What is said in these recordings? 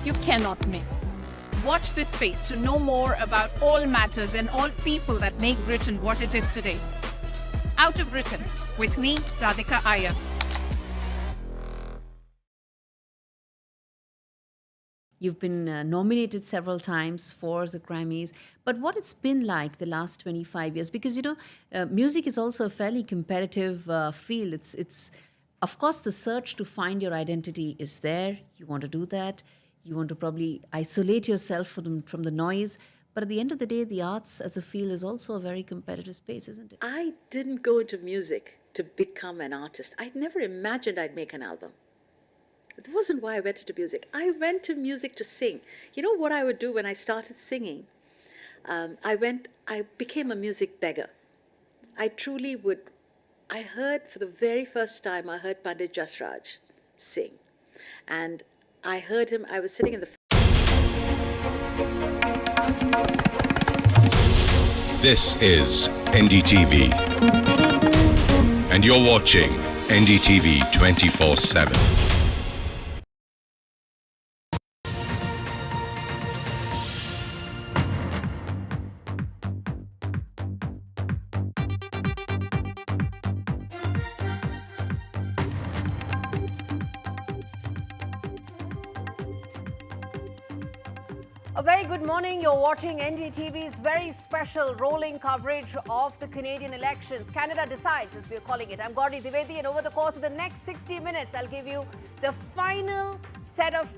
you cannot miss. Watch this space to know more about all matters and all people that make Britain what it is today. Out of Britain, with me, Radhika Iyer. You've been nominated several times for the Grammys, but what it's been like the last 25 years? Because music is also a fairly competitive field. It's of course the search to find your identity is there. You want to do that. You want to probably isolate yourself from the noise. But at the end of the day, the arts as a field is also a very competitive space, isn't it? I didn't go into music to become an artist. I'd never imagined I'd make an album. It wasn't why I went into music. I went to music to sing. You know what I would do when I started singing? I became a music beggar. I heard for the very first time, I heard Pandit Jasraj sing. And I heard him, I was sitting in the... This is NDTV. And you're watching NDTV 24/7. A very good morning. You're watching NDTV's very special rolling coverage of the Canadian elections. Canada Decides, as we're calling it. I'm Gauri Divedi, and over the course of the next 60 minutes, I'll give you the final set of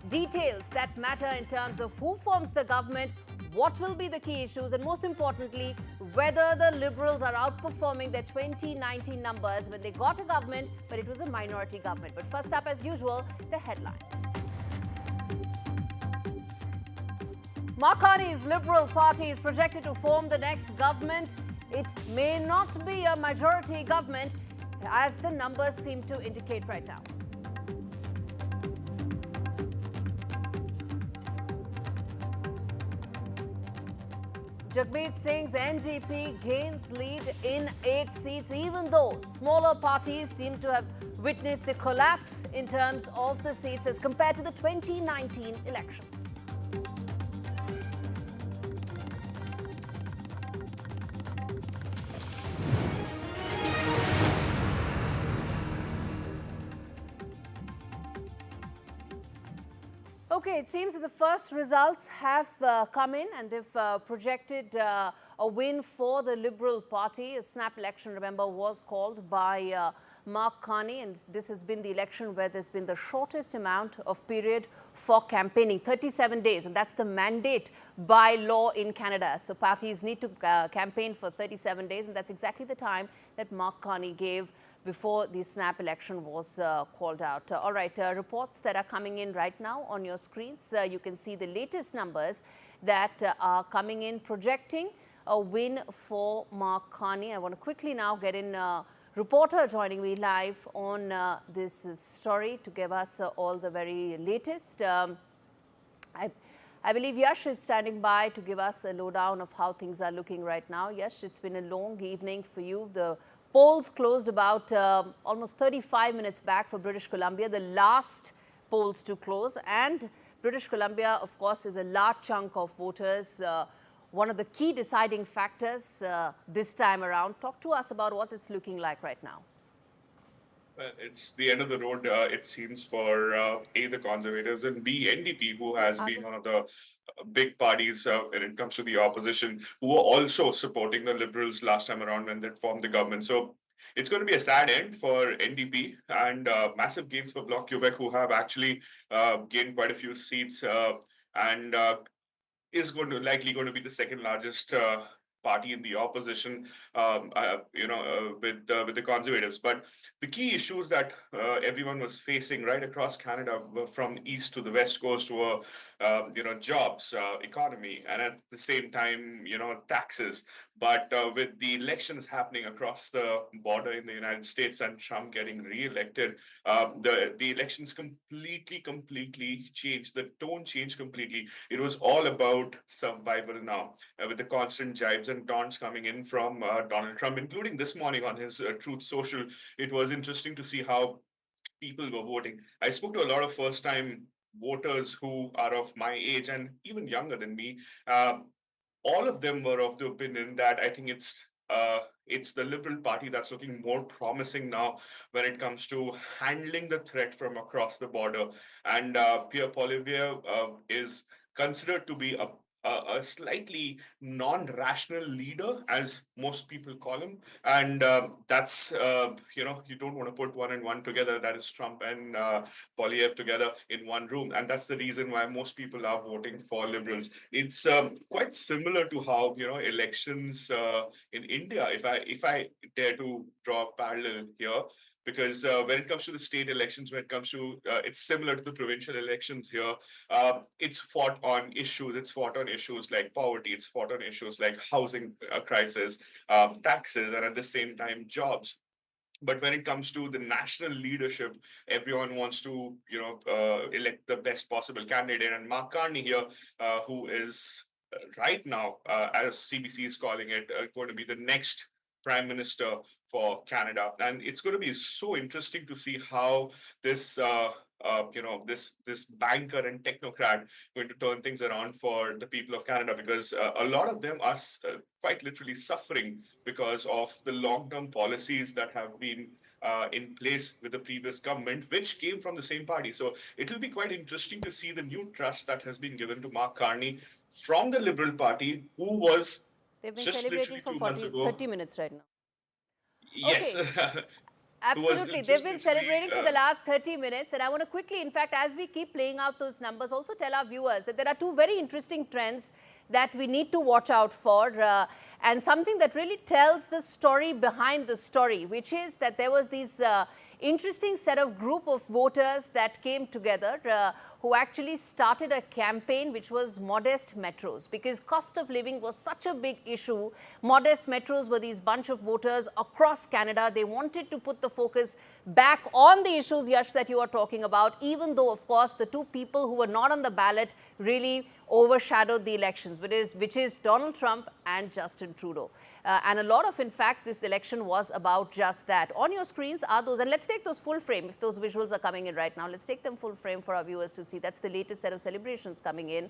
details that matter in terms of who forms the government, what will be the key issues, and most importantly, whether the Liberals are outperforming their 2019 numbers when they got a government, but it was a minority government. But first up, as usual, the headlines. Mark Carney's Liberal Party is projected to form the next government. It may not be a majority government, as the numbers seem to indicate right now. Jagmeet Singh's NDP gains lead in 8 seats, even though smaller parties seem to have witnessed a collapse in terms of the seats as compared to the 2019 elections. Okay, it seems that the first results have come in, and they've projected a win for the Liberal Party. A snap election, remember, was called by Mark Carney, and this has been the election where there's been the shortest amount of period for campaigning, 37 days, and that's the mandate by law in Canada. So parties need to campaign for 37 days, and that's exactly the time that Mark Carney gave before the snap election was called out. All right, reports that are coming in right now on your screens. You can see the latest numbers that are coming in, projecting a win for Mark Carney. I want to quickly now get in a reporter joining me live on this story to give us all the very latest. I believe Yash is standing by to give us a lowdown of how things are looking right now. Yash, it's been a long evening for you. The polls closed about almost 35 minutes back for British Columbia, the last polls to close. And British Columbia, of course, is a large chunk of voters. One of the key deciding factors this time around. Talk to us about what it's looking like right now. Well, it's the end of the road, it seems, for A, the Conservatives, and B, NDP, who has been one of the big parties when it comes to the opposition, who were also supporting the Liberals last time around when they formed the government. So it's going to be a sad end for NDP and massive gains for Bloc Quebec, who have actually gained quite a few seats and is likely going to be the second largest party in the opposition, with the Conservatives. But the key issues that everyone was facing right across Canada, from east to the west coast, were jobs, economy, and at the same time, taxes. But with the elections happening across the border in the United States and Trump getting re-elected, the elections completely changed. The tone changed completely. It was all about survival now, with the constant jibes and taunts coming in from Donald Trump, including this morning on his Truth Social. It was interesting to see how people were voting. I spoke to a lot of first-time voters who are of my age and even younger than me, all of them were of the opinion that I think it's the Liberal Party that's looking more promising now when it comes to handling the threat from across the border. And Pierre Poilievre is considered to be a slightly non-rational leader, as most people call him, and that's you don't want to put one and one together. That is Trump and Poilievre together in one room, and that's the reason why most people are voting for Liberals. It's quite similar to how elections in India. If I dare to draw a parallel here, because when it comes to the state elections, when it comes to it's similar to the provincial elections here. It's fought on issues. It's fought on issues like poverty. It's fought on issues like housing crisis, taxes, and at the same time jobs. But when it comes to the national leadership, everyone wants to elect the best possible candidate. And Mark Carney here, who is right now, as CBC is calling it, going to be the next Prime Minister for Canada, and it's going to be so interesting to see how this this banker and technocrat going to turn things around for the people of Canada, because a lot of them are quite literally suffering because of the long-term policies that have been in place with the previous government, which came from the same party. So it will be quite interesting to see the new trust that has been given to Mark Carney from the Liberal Party, who was They've been just celebrating literally for 2 months 40, ago. 30 minutes right now. Yes. Okay. Who was Absolutely. just They've been literally, celebrating for the last 30 minutes. And I want to quickly, in fact, as we keep playing out those numbers, also tell our viewers that there are two very interesting trends that we need to watch out for. And something that really tells the story behind the story, which is that there was these interesting set of group of voters that came together who actually started a campaign which was modest metros, because cost of living was such a big issue. Modest metros were these bunch of voters across Canada. They wanted to put the focus back on the issues, Yash, that you are talking about, even though, of course, the two people who were not on the ballot really overshadowed the elections, which is Donald Trump and Justin Trudeau. And a lot of, in fact, this election was about just that. On your screens are those, and let's take those full frame, if those visuals are coming in right now. Let's take them full frame for our viewers to see. That's the latest set of celebrations coming in.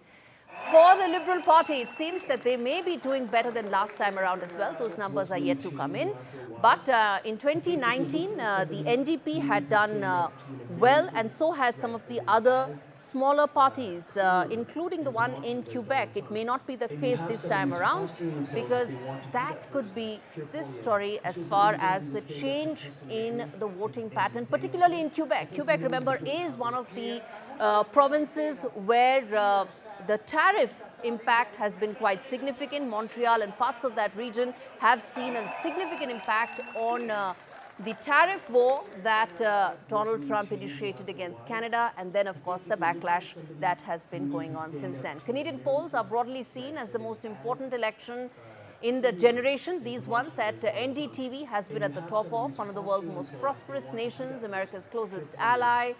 For the Liberal Party, it seems that they may be doing better than last time around as well. Those numbers are yet to come in. But in 2019, the NDP had done well, and so had some of the other smaller parties, including the one in Quebec. It may not be the case this time around, because that could be this story as far as the change in the voting pattern, particularly in Quebec. Quebec, remember, is one of the provinces where the tariff impact has been quite significant. Montreal and parts of that region have seen a significant impact on the tariff war that Donald Trump initiated against Canada, and then, of course, the backlash that has been going on since then. Canadian polls are broadly seen as the most important election in the generation, these ones that NDTV has been at the top of, one of the world's most prosperous nations, America's closest ally,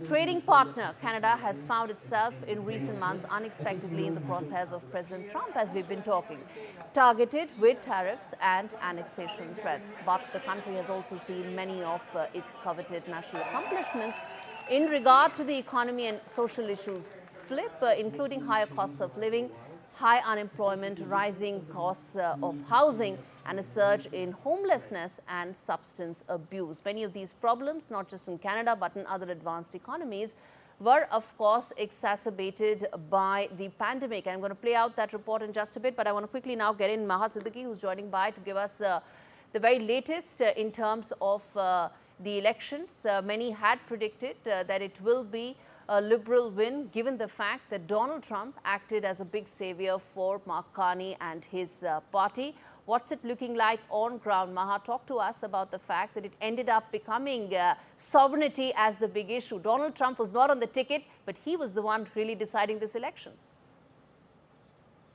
trading partner. Canada has found itself in recent months unexpectedly in the crosshairs of President Trump, as we've been talking, targeted with tariffs and annexation threats. But the country has also seen many of its coveted national accomplishments in regard to the economy and social issues flip, including higher costs of living, high unemployment, rising costs of housing, and a surge in homelessness and substance abuse. Many of these problems, not just in Canada but in other advanced economies, were, of course, exacerbated by the pandemic. I'm going to play out that report in just a bit, but I want to quickly now get in Maha Siddiqui, who's joining by to give us the very latest in terms of the elections. Many had predicted that it will be a Liberal win, given the fact that Donald Trump acted as a big savior for Mark Carney and his party. What's it looking like on ground? Maha, talk to us about the fact that it ended up becoming sovereignty as the big issue. Donald Trump was not on the ticket, but he was the one really deciding this election.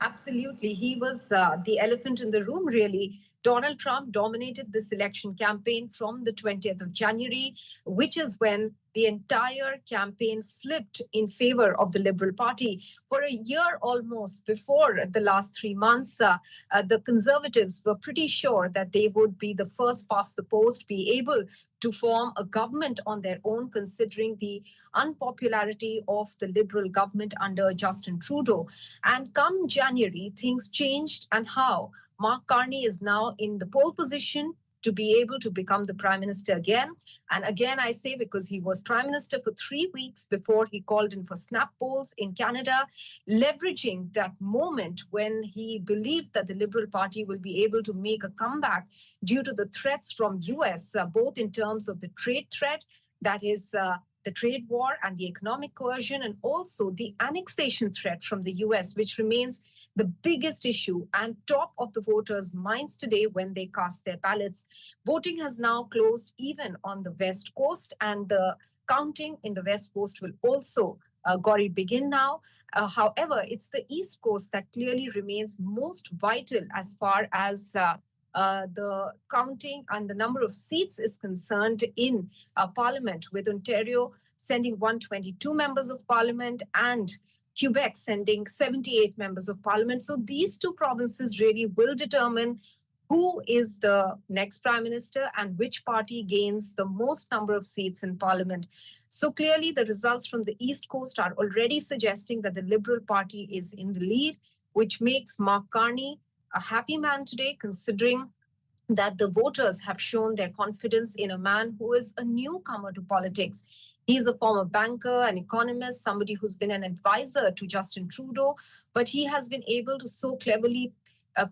Absolutely. He was the elephant in the room, really. Donald Trump dominated this election campaign from the 20th of January, which is when the entire campaign flipped in favor of the Liberal Party. For a year almost before the last 3 months, the Conservatives were pretty sure that they would be the first past the post, be able to form a government on their own, considering the unpopularity of the Liberal government under Justin Trudeau. And come January, things changed. And how? Mark Carney is now in the pole position to be able to become the Prime Minister again. And again, I say because he was Prime Minister for 3 weeks before he called in for snap polls in Canada, leveraging that moment when he believed that the Liberal Party will be able to make a comeback due to the threats from US, both in terms of the trade threat, that is the trade war and the economic coercion, and also the annexation threat from the US, which remains the biggest issue and top of the voters' minds today when they cast their ballots. Voting has now closed even on the West Coast, and the counting in the West Coast will also begin now. However, it's the East Coast that clearly remains most vital as far as the counting and the number of seats is concerned in Parliament, with Ontario sending 122 members of Parliament and Quebec sending 78 members of Parliament. So these two provinces really will determine who is the next Prime Minister and which party gains the most number of seats in Parliament. So clearly the results from the East Coast are already suggesting that the Liberal Party is in the lead, which makes Mark Carney a happy man today, considering that the voters have shown their confidence in a man who is a newcomer to politics. He's a former banker, an economist, somebody who's been an advisor to Justin Trudeau, but he has been able to so cleverly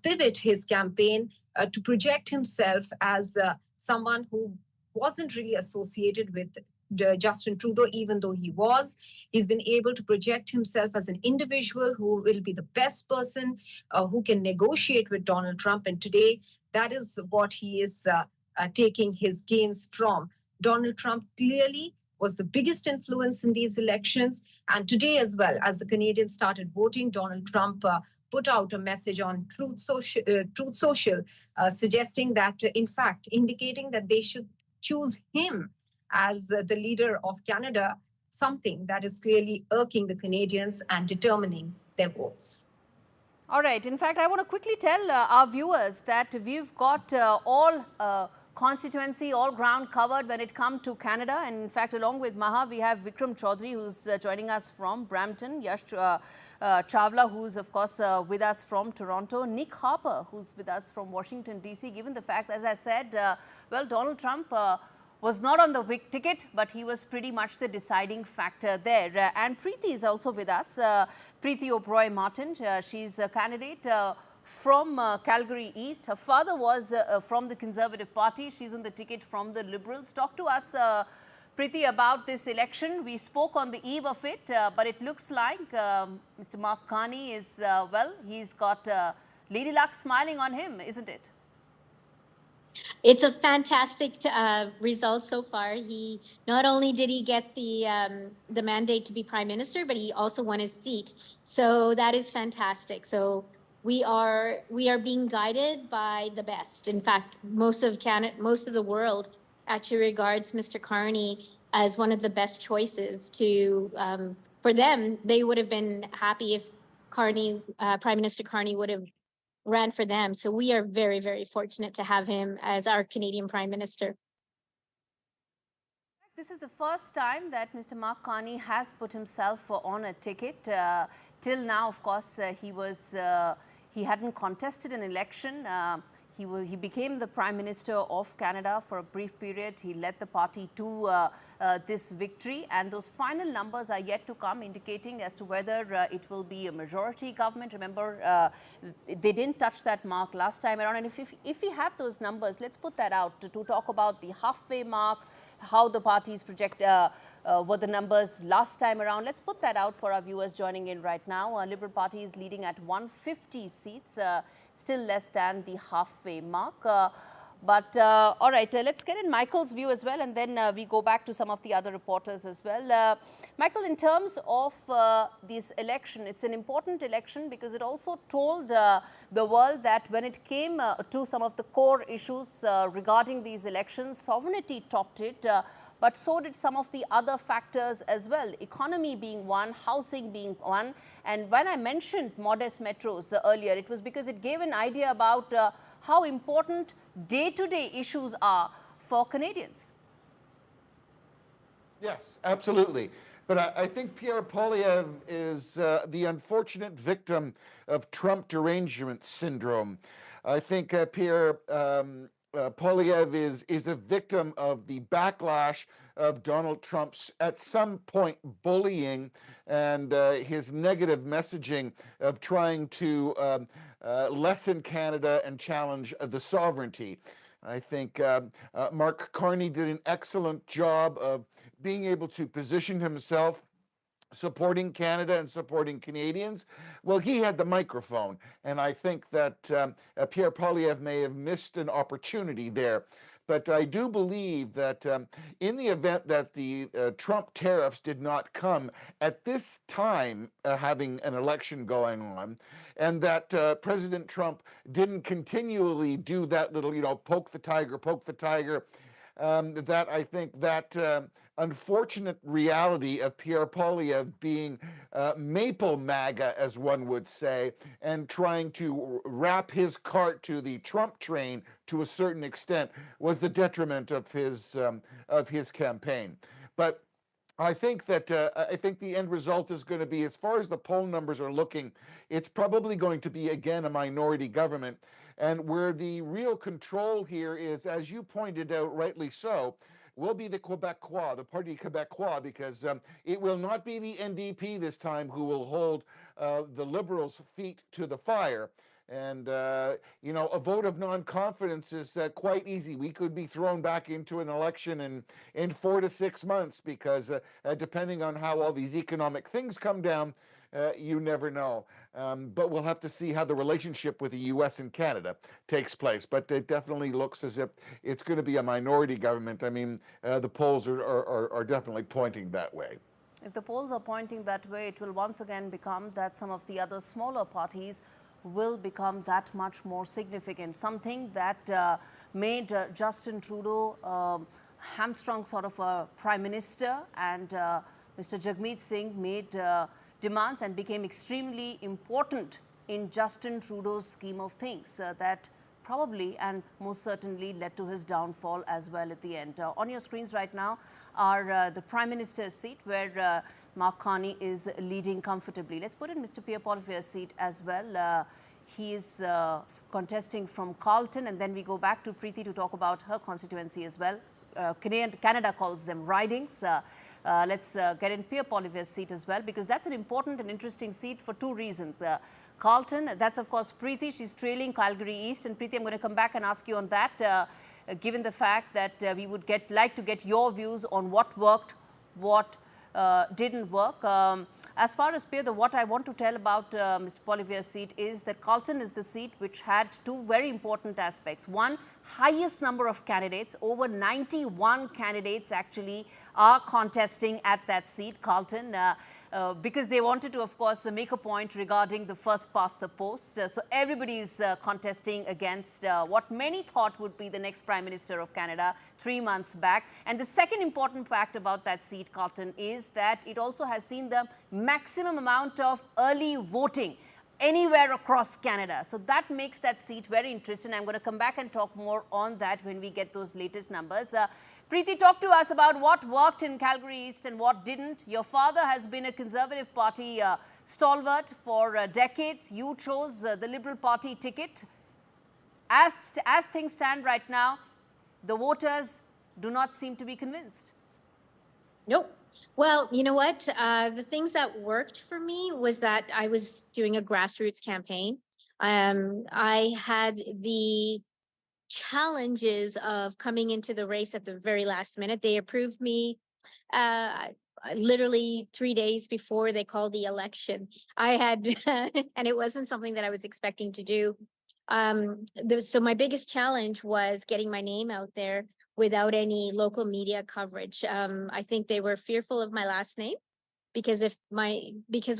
pivot his campaign to project himself as someone who wasn't really associated with Justin Trudeau, even though he was. He's been able to project himself as an individual who will be the best person who can negotiate with Donald Trump. And today, that is what he is taking his gains from. Donald Trump clearly was the biggest influence in these elections. And today as well, as the Canadians started voting, Donald Trump put out a message on Truth Social, suggesting that, in fact, indicating that they should choose him as the leader of Canada, something that is clearly irking the Canadians and determining their votes. All right. In fact, I want to quickly tell our viewers that we've got all constituency, all ground covered when it comes to Canada. And in fact, along with Maha, we have Vikram Chaudhary, who's joining us from Brampton, Yash Chawla, who's of course with us from Toronto, Nick Harper, who's with us from Washington, D.C., given the fact, as I said, well, Donald Trump was not on the big ticket, but he was pretty much the deciding factor there. And Preeti is also with us, Preeti O'Brien Martin. She's a candidate from Calgary East. Her father was from the Conservative Party. She's on the ticket from the Liberals. Talk to us, Preeti, about this election. We spoke on the eve of it, but it looks like Mr. Mark Carney is, well, he's got Lady Luck smiling on him, isn't it? It's a fantastic result so far. He not only did he get the mandate to be Prime Minister, but he also won his seat. So that is fantastic. So we are being guided by the best. In fact, most of the world actually regards Mr. Carney as one of the best choices to for them. They would have been happy if Prime Minister Carney would have ran for them. So we are very, very fortunate to have him as our Canadian Prime Minister. This is the first time that Mr. Mark Carney has put himself on a ticket. Till now, of course, he hadn't contested an election. He became the Prime Minister of Canada for a brief period. He led the party to this victory, and those final numbers are yet to come, indicating as to whether it will be a majority government. Remember, they didn't touch that mark last time around, and if we have those numbers, let's put that out to talk about the halfway mark, how the parties project what the numbers last time around. Let's put that out for our viewers joining in right now. Liberal Party is leading at 150 seats, still less than the halfway mark. But all right, let's get in Michael's view as well, and then we go back to some of the other reporters as well. Michael, in terms of this election, it's an important election because it also told the world that when it came to some of the core issues regarding these elections, sovereignty topped it. But so did some of the other factors as well, economy being one, housing being one. And when I mentioned modest metros earlier, it was because it gave an idea about how important day-to-day issues are for Canadians. Yes, absolutely. But I think Pierre Poilievre is the unfortunate victim of Trump derangement syndrome. I think Pierre Poilievre is a victim of the backlash of Donald Trump's, at some point, bullying and his negative messaging of trying to lessen Canada and challenge the sovereignty. I think Mark Carney did an excellent job of being able to position himself supporting Canada and supporting Canadians. Well, he had the microphone, and I think that Pierre Poilievre may have missed an opportunity there. But I do believe that in the event that the Trump tariffs did not come at this time, having an election going on, and that President Trump didn't continually do that little, poke the tiger, that I think that unfortunate reality of Pierre Poilievre being maple MAGA, as one would say, and trying to wrap his cart to the Trump train to a certain extent was the detriment of his campaign. But I think that the end result is going to be, as far as the poll numbers are looking, it's probably going to be again a minority government. And where the real control here is, as you pointed out rightly so, will be the Quebecois, the Parti Quebecois, because it will not be the NDP this time who will hold the Liberals' feet to the fire. And, a vote of non-confidence is quite easy. We could be thrown back into an election in 4 to 6 months because depending on how all these economic things come down, you never know. But we'll have to see how the relationship with the U.S. and Canada takes place. But it definitely looks as if it's going to be a minority government. I mean, the polls are definitely pointing that way. If the polls are pointing that way, it will once again become that some of the other smaller parties will become that much more significant. Something that made Justin Trudeau hamstrung sort of a prime minister, and Mr. Jagmeet Singh made demands and became extremely important in Justin Trudeau's scheme of things that probably and most certainly led to his downfall as well at the end. On your screens right now are the Prime Minister's seat, where Mark Carney is leading comfortably. Let's put in Mr. Pierre Poilievre's seat as well. He is contesting from Carleton, and then we go back to Preeti to talk about her constituency as well. Canada calls them ridings. Let's get in Pierre Poilievre's seat as well, because that's an important and interesting seat for two reasons. Carleton, that's of course Preeti. She's trailing Calgary East. And Preeti, I'm going to come back and ask you on that, given the fact that we would like to get your views on what worked, what didn't work. As far as Pierre, what I want to tell about Mr. Poilievre's seat is that Carleton is the seat which had two very important aspects. One, highest number of candidates, over 91 candidates actually are contesting at that seat, Carleton, because they wanted to, of course, make a point regarding the first past the post. So everybody is contesting against what many thought would be the next Prime Minister of Canada 3 months back. And the second important fact about that seat, Carleton, is that it also has seen the maximum amount of early voting anywhere across Canada. So that makes that seat very interesting. I'm going to come back and talk more on that when we get those latest numbers. Preeti, talk to us about what worked in Calgary East and what didn't. Your father has been a Conservative Party stalwart for decades. You chose the Liberal Party ticket. As things stand right now, the voters do not seem to be convinced. Nope. Well, you know what? The things that worked for me was that I was doing a grassroots campaign. I had the challenges of coming into the race at the very last minute. They approved me literally 3 days before they called the election. I had, and it wasn't something that I was expecting to do. So my biggest challenge was getting my name out there without any local media coverage. I think they were fearful of my last name because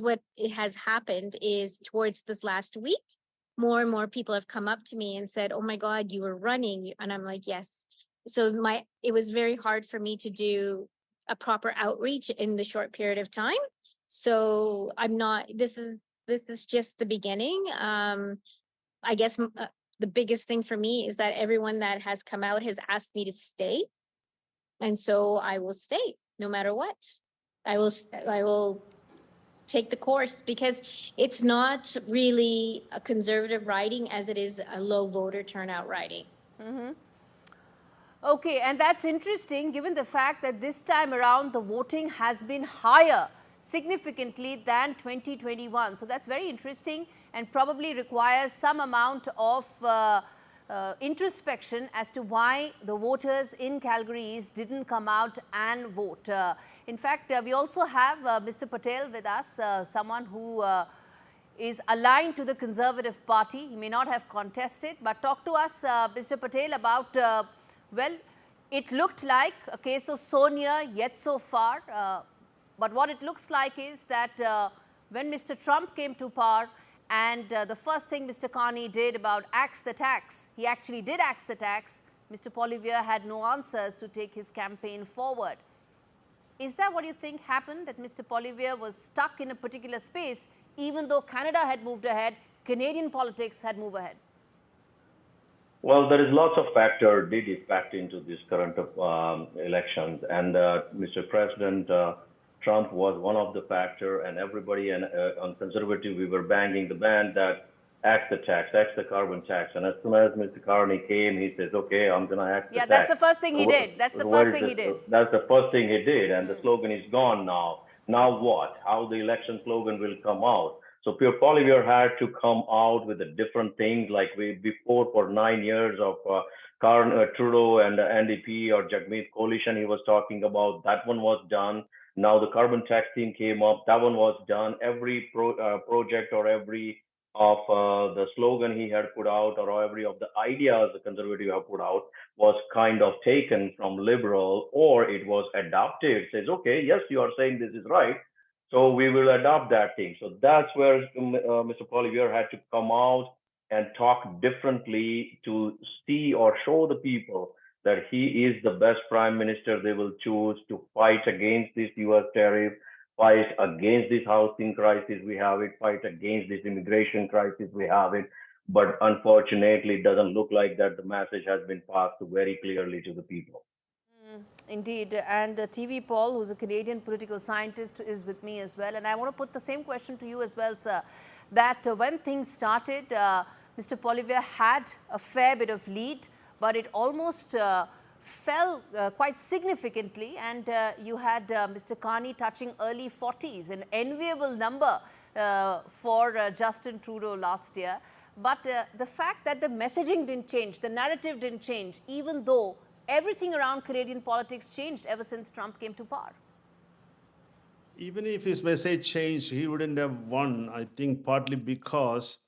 what it has happened is towards this last week, more and more people have come up to me and said, "Oh my God, you were running," and I'm like, "Yes." So it was very hard for me to do a proper outreach in the short period of time. So I'm not. This is just the beginning. I guess the biggest thing for me is that everyone that has come out has asked me to stay, and so I will stay no matter what. I will take the course because it's not really a conservative riding as it is a low voter turnout riding. Okay, and that's interesting given the fact that this time around the voting has been higher significantly than 2021. So that's very interesting and probably requires some amount of introspection as to why the voters in Calgary East didn't come out and vote. In fact, we also have Mr. Patel with us, someone who is aligned to the Conservative Party. He may not have contested, but talk to us, Mr. Patel, about, well, it looked like a case of so near yet so far. But what it looks like is that when Mr. Trump came to power and the first thing Mr. Carney did about axe the tax, he actually did axe the tax. Mr. Poilievre had no answers to take his campaign forward. Is that what you think happened, that Mr. Poilievre was stuck in a particular space, even though Canada had moved ahead, Canadian politics had moved ahead? Well, there is lots of factors did impact into this current elections, and Mr. President Trump was one of the factor, and everybody on conservative, we were banging the band that axe the tax, axe the carbon tax, and as soon as Mr. Carney came, he says, "Okay, I'm going to axe the tax." Yeah, that's the first thing he did. That's the first thing he did. That's the first thing he did, and the slogan is gone now. Now what? How the election slogan will come out? So Pierre Poilievre had to come out with a different things like before for 9 years of Trudeau and the NDP or Jagmeet coalition he was talking about. That one was done. Now the carbon tax thing came up. That one was done. Every project or every of the slogan he had put out or every of the ideas the conservative have put out was kind of taken from liberal, or it was adopted. It says, okay, yes, you are saying this is right, so we will adopt that thing. So that's where Mr. Poilievre had to come out and talk differently to see or show the people that he is the best prime minister they will choose to fight against this US tariff, fight against this housing crisis we have it, fight against this immigration crisis we have it. But unfortunately, it doesn't look like that the message has been passed very clearly to the people. Indeed, and TV Paul, who's a Canadian political scientist, is with me as well. And I want to put the same question to you as well, sir, that when things started, Mr. Poilievre had a fair bit of lead, but it almost fell quite significantly, and you had Mr. Carney touching early 40s, an enviable number for Justin Trudeau last year. But the fact that the messaging didn't change, the narrative didn't change, even though everything around Canadian politics changed ever since Trump came to power. Even if his message changed, he wouldn't have won, I think, partly because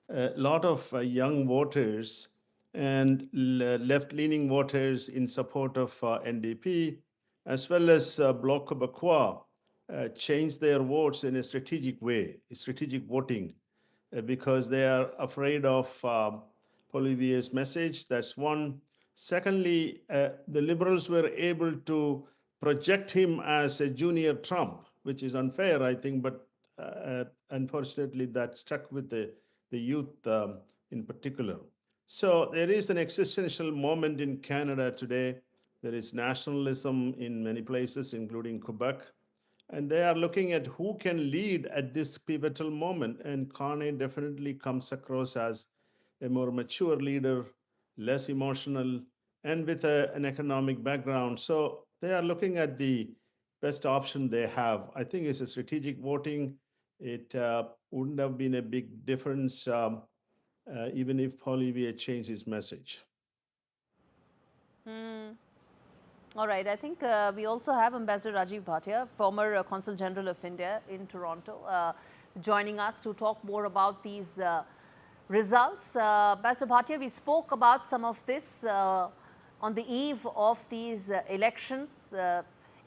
a lot of young voters and left-leaning voters in support of NDP, as well as Bloc Québécois, changed their votes in a strategic way, strategic voting, because they are afraid of Poilievre's message. That's one. Secondly, the Liberals were able to project him as a junior Trump, which is unfair, I think, but unfortunately that stuck with the youth in particular. So there is an existential moment in Canada today. There is nationalism in many places, including Quebec. And they are looking at who can lead at this pivotal moment. And Carney definitely comes across as a more mature leader, less emotional, and with an economic background. So they are looking at the best option they have. I think it's a strategic voting. It wouldn't have been a big difference even if Poilievre changed his message. All right, I think we also have Ambassador Rajiv Bhatia, former Consul General of India in Toronto, joining us to talk more about these results. Pastor Bhatia, we spoke about some of this on the eve of these elections.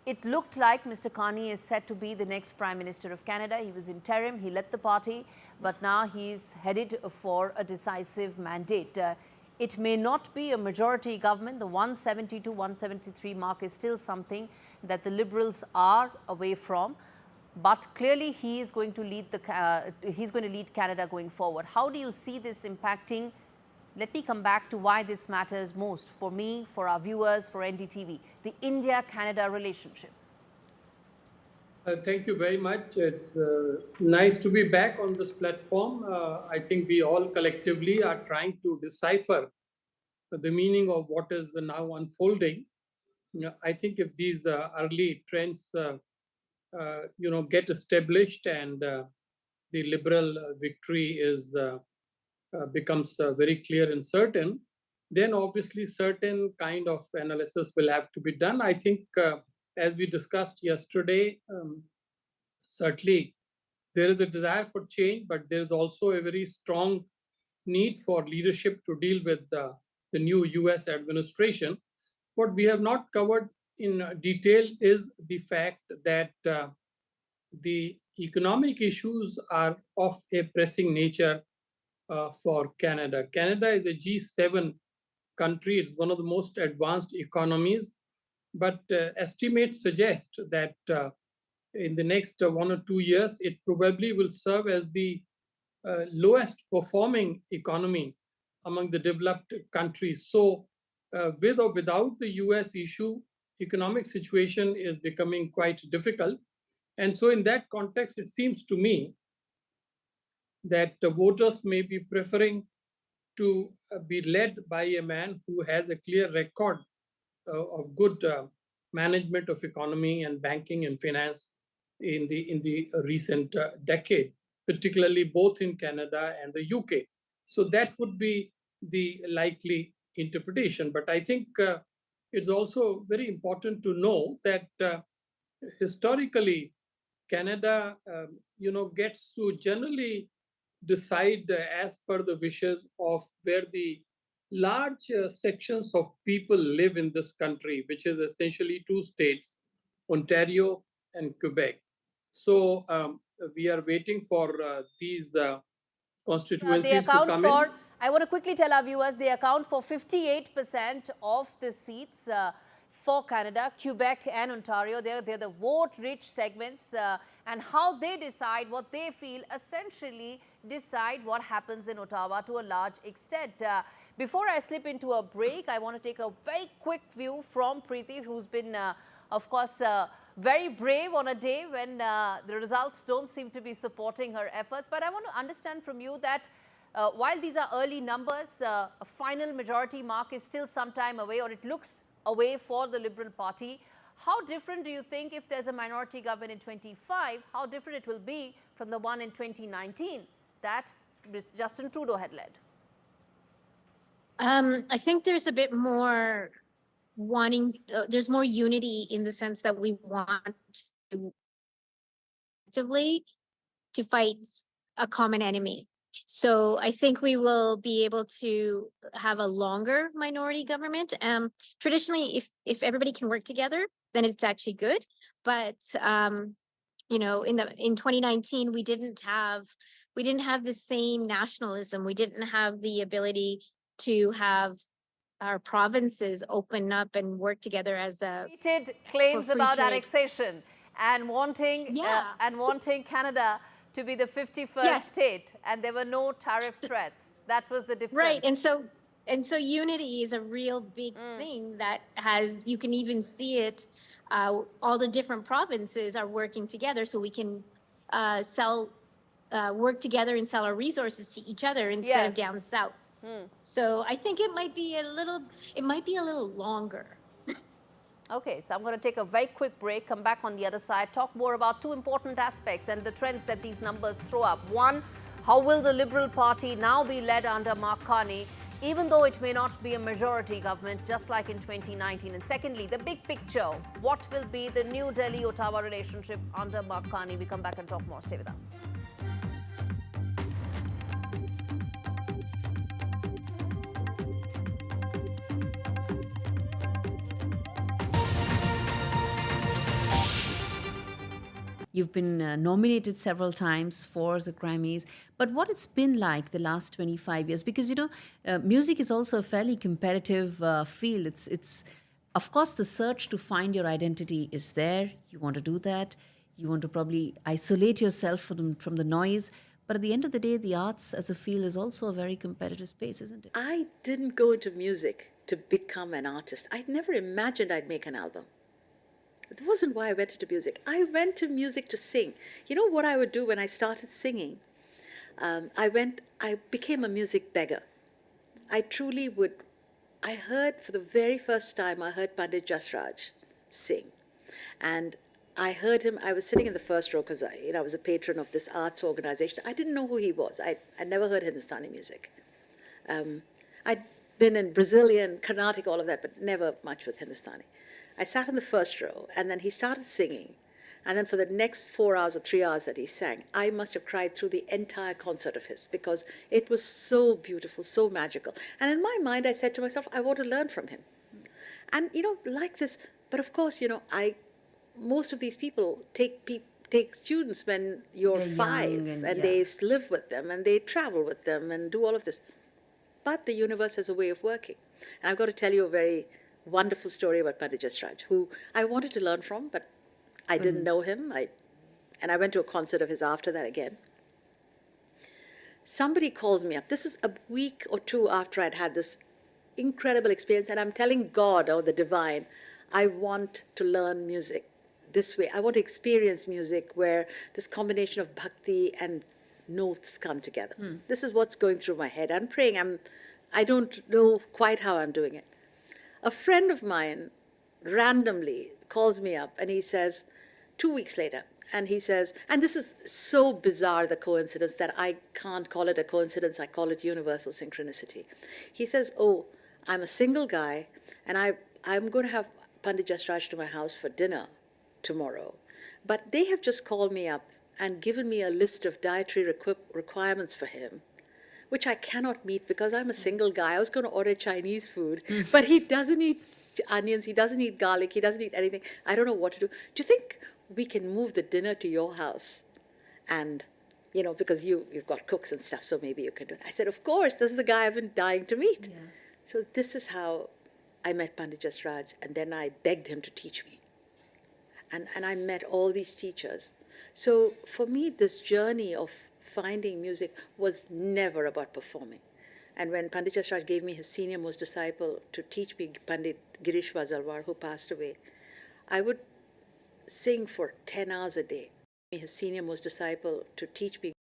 It looked like Mr. Carney is set to be the next Prime Minister of Canada. He was interim, he led the party, but now he's headed for a decisive mandate. It may not be a majority government. The 170 to 173 mark is still something that the Liberals are away from. But clearly, he is going to lead Canada going forward. How do you see this impacting? Let me come back to why this matters most for me, for our viewers, for NDTV, the India-Canada relationship. Thank you very much. It's nice to be back on this platform. I think we all collectively are trying to decipher the meaning of what is now unfolding. I think if these early trends get established and the Liberal victory becomes very clear and certain, then obviously certain kind of analysis will have to be done. I think as we discussed yesterday, certainly there is a desire for change, but there is also a very strong need for leadership to deal with the new US administration. What we have not covered in detail is the fact that the economic issues are of a pressing nature for Canada. Canada is a G7 country. It's one of the most advanced economies, but estimates suggest that in the next 1 or 2 years, it probably will serve as the lowest performing economy among the developed countries. So with or without the US issue, economic situation is becoming quite difficult. And so in that context, it seems to me that the voters may be preferring to be led by a man who has a clear record of good management of economy and banking and finance in the recent decade, particularly both in Canada and the UK. So that would be the likely interpretation. But I think it's also very important to know that historically, Canada, gets to generally decide as per the wishes of where the large sections of people live in this country, which is essentially 2 states, Ontario and Quebec. So we are waiting for these constituencies to come in. I want to quickly tell our viewers, they account for 58% of the seats for Canada, Quebec and Ontario. They're the vote-rich segments, and how they decide what they feel essentially decide what happens in Ottawa to a large extent. Before I slip into a break, I want to take a very quick view from Preeti, who's been, of course, very brave on a day when the results don't seem to be supporting her efforts. But I want to understand from you that while these are early numbers, a final majority mark is still some time away, or it looks away for the Liberal Party. How different do you think, if there's a minority government in 25, how different it will be from the one in 2019 that Justin Trudeau had led? I think there's a bit more there's more unity in the sense that we want to actively to fight a common enemy. So I think we will be able to have a longer minority government. Traditionally, if everybody can work together, then it's actually good. But in 2019, we didn't have the same nationalism. We didn't have the ability to have our provinces open up and work together as a repeated claims about trade. Annexation and wanting Canada to be the 51st state, and there were no tariff threats. That was the difference. Right, and so unity is a real big thing that you can even see it. All the different provinces are working together, so we can work together and sell our resources to each other instead of down south. So I think it might be a little longer. Okay, so I'm going to take a very quick break, come back on the other side, talk more about 2 important aspects and the trends that these numbers throw up. One, how will the Liberal Party now be led under Mark Carney, even though it may not be a majority government, just like in 2019? And secondly, the big picture, what will be the New Delhi-Ottawa relationship under Mark Carney? We come back and talk more. Stay with us. You've been nominated several times for the Grammys. But what it's been like the last 25 years? Because, music is also a fairly competitive field. It's, of course, the search to find your identity is there. You want to do that. You want to probably isolate yourself from the noise. But at the end of the day, the arts as a field is also a very competitive space, isn't it? I didn't go into music to become an artist. I'd never imagined I'd make an album. That wasn't why I went into music. I went to music to sing. You know what I would do when I started singing? I became a music beggar. I truly would. I heard, for the very first time, I heard Pandit Jasraj sing. And I heard him, I was sitting in the first row because I was a patron of this arts organization. I didn't know who he was. I never heard Hindustani music. I'd been in Brazilian, Carnatic, all of that, but never much with Hindustani. I sat in the first row, and then he started singing. And then for the next 4 hours or 3 hours that he sang, I must have cried through the entire concert of his because it was so beautiful, so magical. And in my mind, I said to myself, I want to learn from him. And, like this, but of course, most of these people take students when you're They're 5 young and they live with them and they travel with them and do all of this. But the universe has a way of working. And I've got to tell you a very wonderful story about Pandit Jasraj, who I wanted to learn from, but I didn't know him. And I went to a concert of his after that again. Somebody calls me up. This is a week or two after I'd had this incredible experience, and I'm telling God or the divine, I want to learn music this way. I want to experience music where this combination of bhakti and notes come together. This is what's going through my head. I'm praying. I don't know quite how I'm doing it. A friend of mine randomly calls me up and he says, 2 weeks later, and he says, and this is so bizarre, the coincidence, that I can't call it a coincidence, I call it universal synchronicity. He says, oh, I'm a single guy, and I'm going to have Pandit Jasraj to my house for dinner tomorrow. But they have just called me up and given me a list of dietary requirements for him, which I cannot meet because I'm a single guy. I was going to order Chinese food, but he doesn't eat onions, he doesn't eat garlic, he doesn't eat anything. I don't know what to do. Do you think we can move the dinner to your house? And, because you've got cooks and stuff, so maybe you can do it. I said, of course, this is the guy I've been dying to meet. Yeah. So this is how I met Pandit Jasraj, and then I begged him to teach me. And I met all these teachers. So for me, this journey of finding music was never about performing. And when Pandit Jasraj gave me his senior most disciple to teach me, Pandit Girish Vazalwar, who passed away, I would sing for 10 hours a day. His senior most disciple to teach me.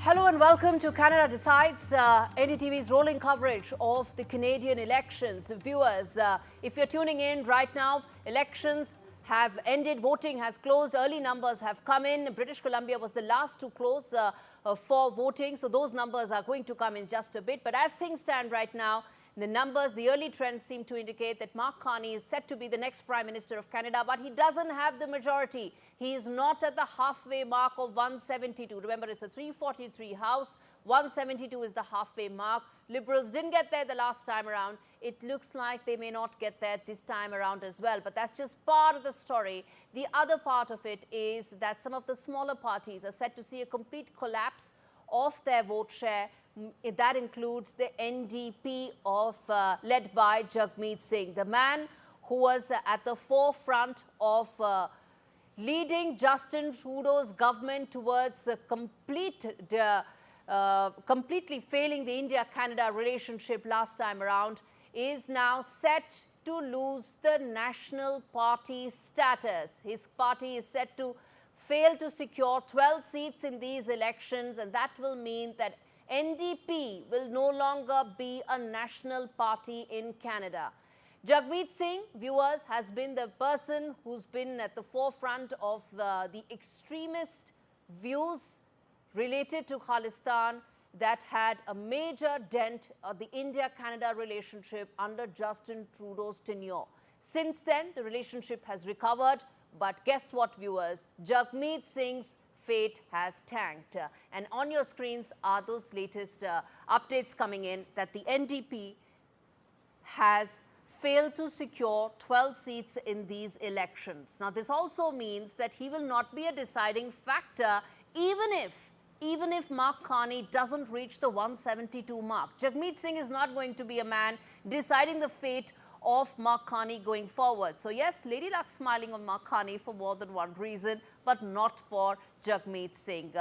Hello and welcome to Canada Decides, NDTV's rolling coverage of the Canadian elections. Viewers, if you're tuning in right now, elections have ended, voting has closed, early numbers have come in. British Columbia was the last to close for voting, so those numbers are going to come in just a bit. But as things stand right now, the numbers, the early trends seem to indicate that Mark Carney is set to be the next Prime Minister of Canada, but he doesn't have the majority. He is not at the halfway mark of 172. Remember, it's a 343 House. 172 is the halfway mark. Liberals didn't get there the last time around. It looks like they may not get there this time around as well, but that's just part of the story. The other part of it is that some of the smaller parties are set to see a complete collapse of their vote share. That includes the NDP led by Jagmeet Singh, the man who was at the forefront of leading Justin Trudeau's government towards completely failing the India-Canada relationship last time around, is now set to lose the National Party status. His party is set to fail to secure 12 seats in these elections, and that will mean that NDP will no longer be a national party in Canada. Jagmeet Singh, viewers, has been the person who's been at the forefront of the extremist views related to Khalistan that had a major dent on the India-Canada relationship under Justin Trudeau's tenure. Since then, the relationship has recovered, but guess what, viewers? Jagmeet Singh's fate has tanked. And on your screens are those latest updates coming in that the NDP has failed to secure 12 seats in these elections. Now, this also means that he will not be a deciding factor even if Mark Carney doesn't reach the 172 mark. Jagmeet Singh is not going to be a man deciding the fate of Mark Carney going forward. So yes, Lady Luck smiling on Mark Carney for more than one reason, but not for Jagmeet Singh.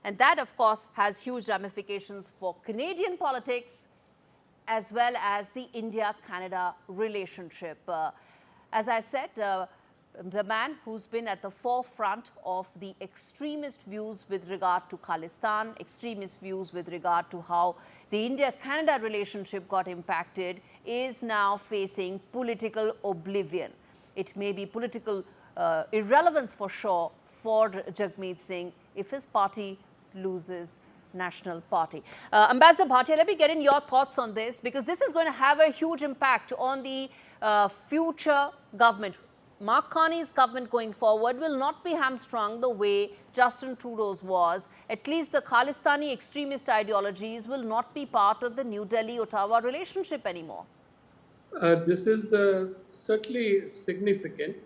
And that, of course, has huge ramifications for Canadian politics as well as the India-Canada relationship. As I said, the man who's been at the forefront of the extremist views with regard to Khalistan, extremist views with regard to how the India-Canada relationship got impacted, is now facing political oblivion. It may be political irrelevance for sure for Jagmeet Singh if his party loses National Party. Ambassador Bhatia, let me get in your thoughts on this, because this is going to have a huge impact on the future government. Mark Carney's government going forward will not be hamstrung the way Justin Trudeau's was. At least the Khalistani extremist ideologies will not be part of the New Delhi-Ottawa relationship anymore. This is certainly significant.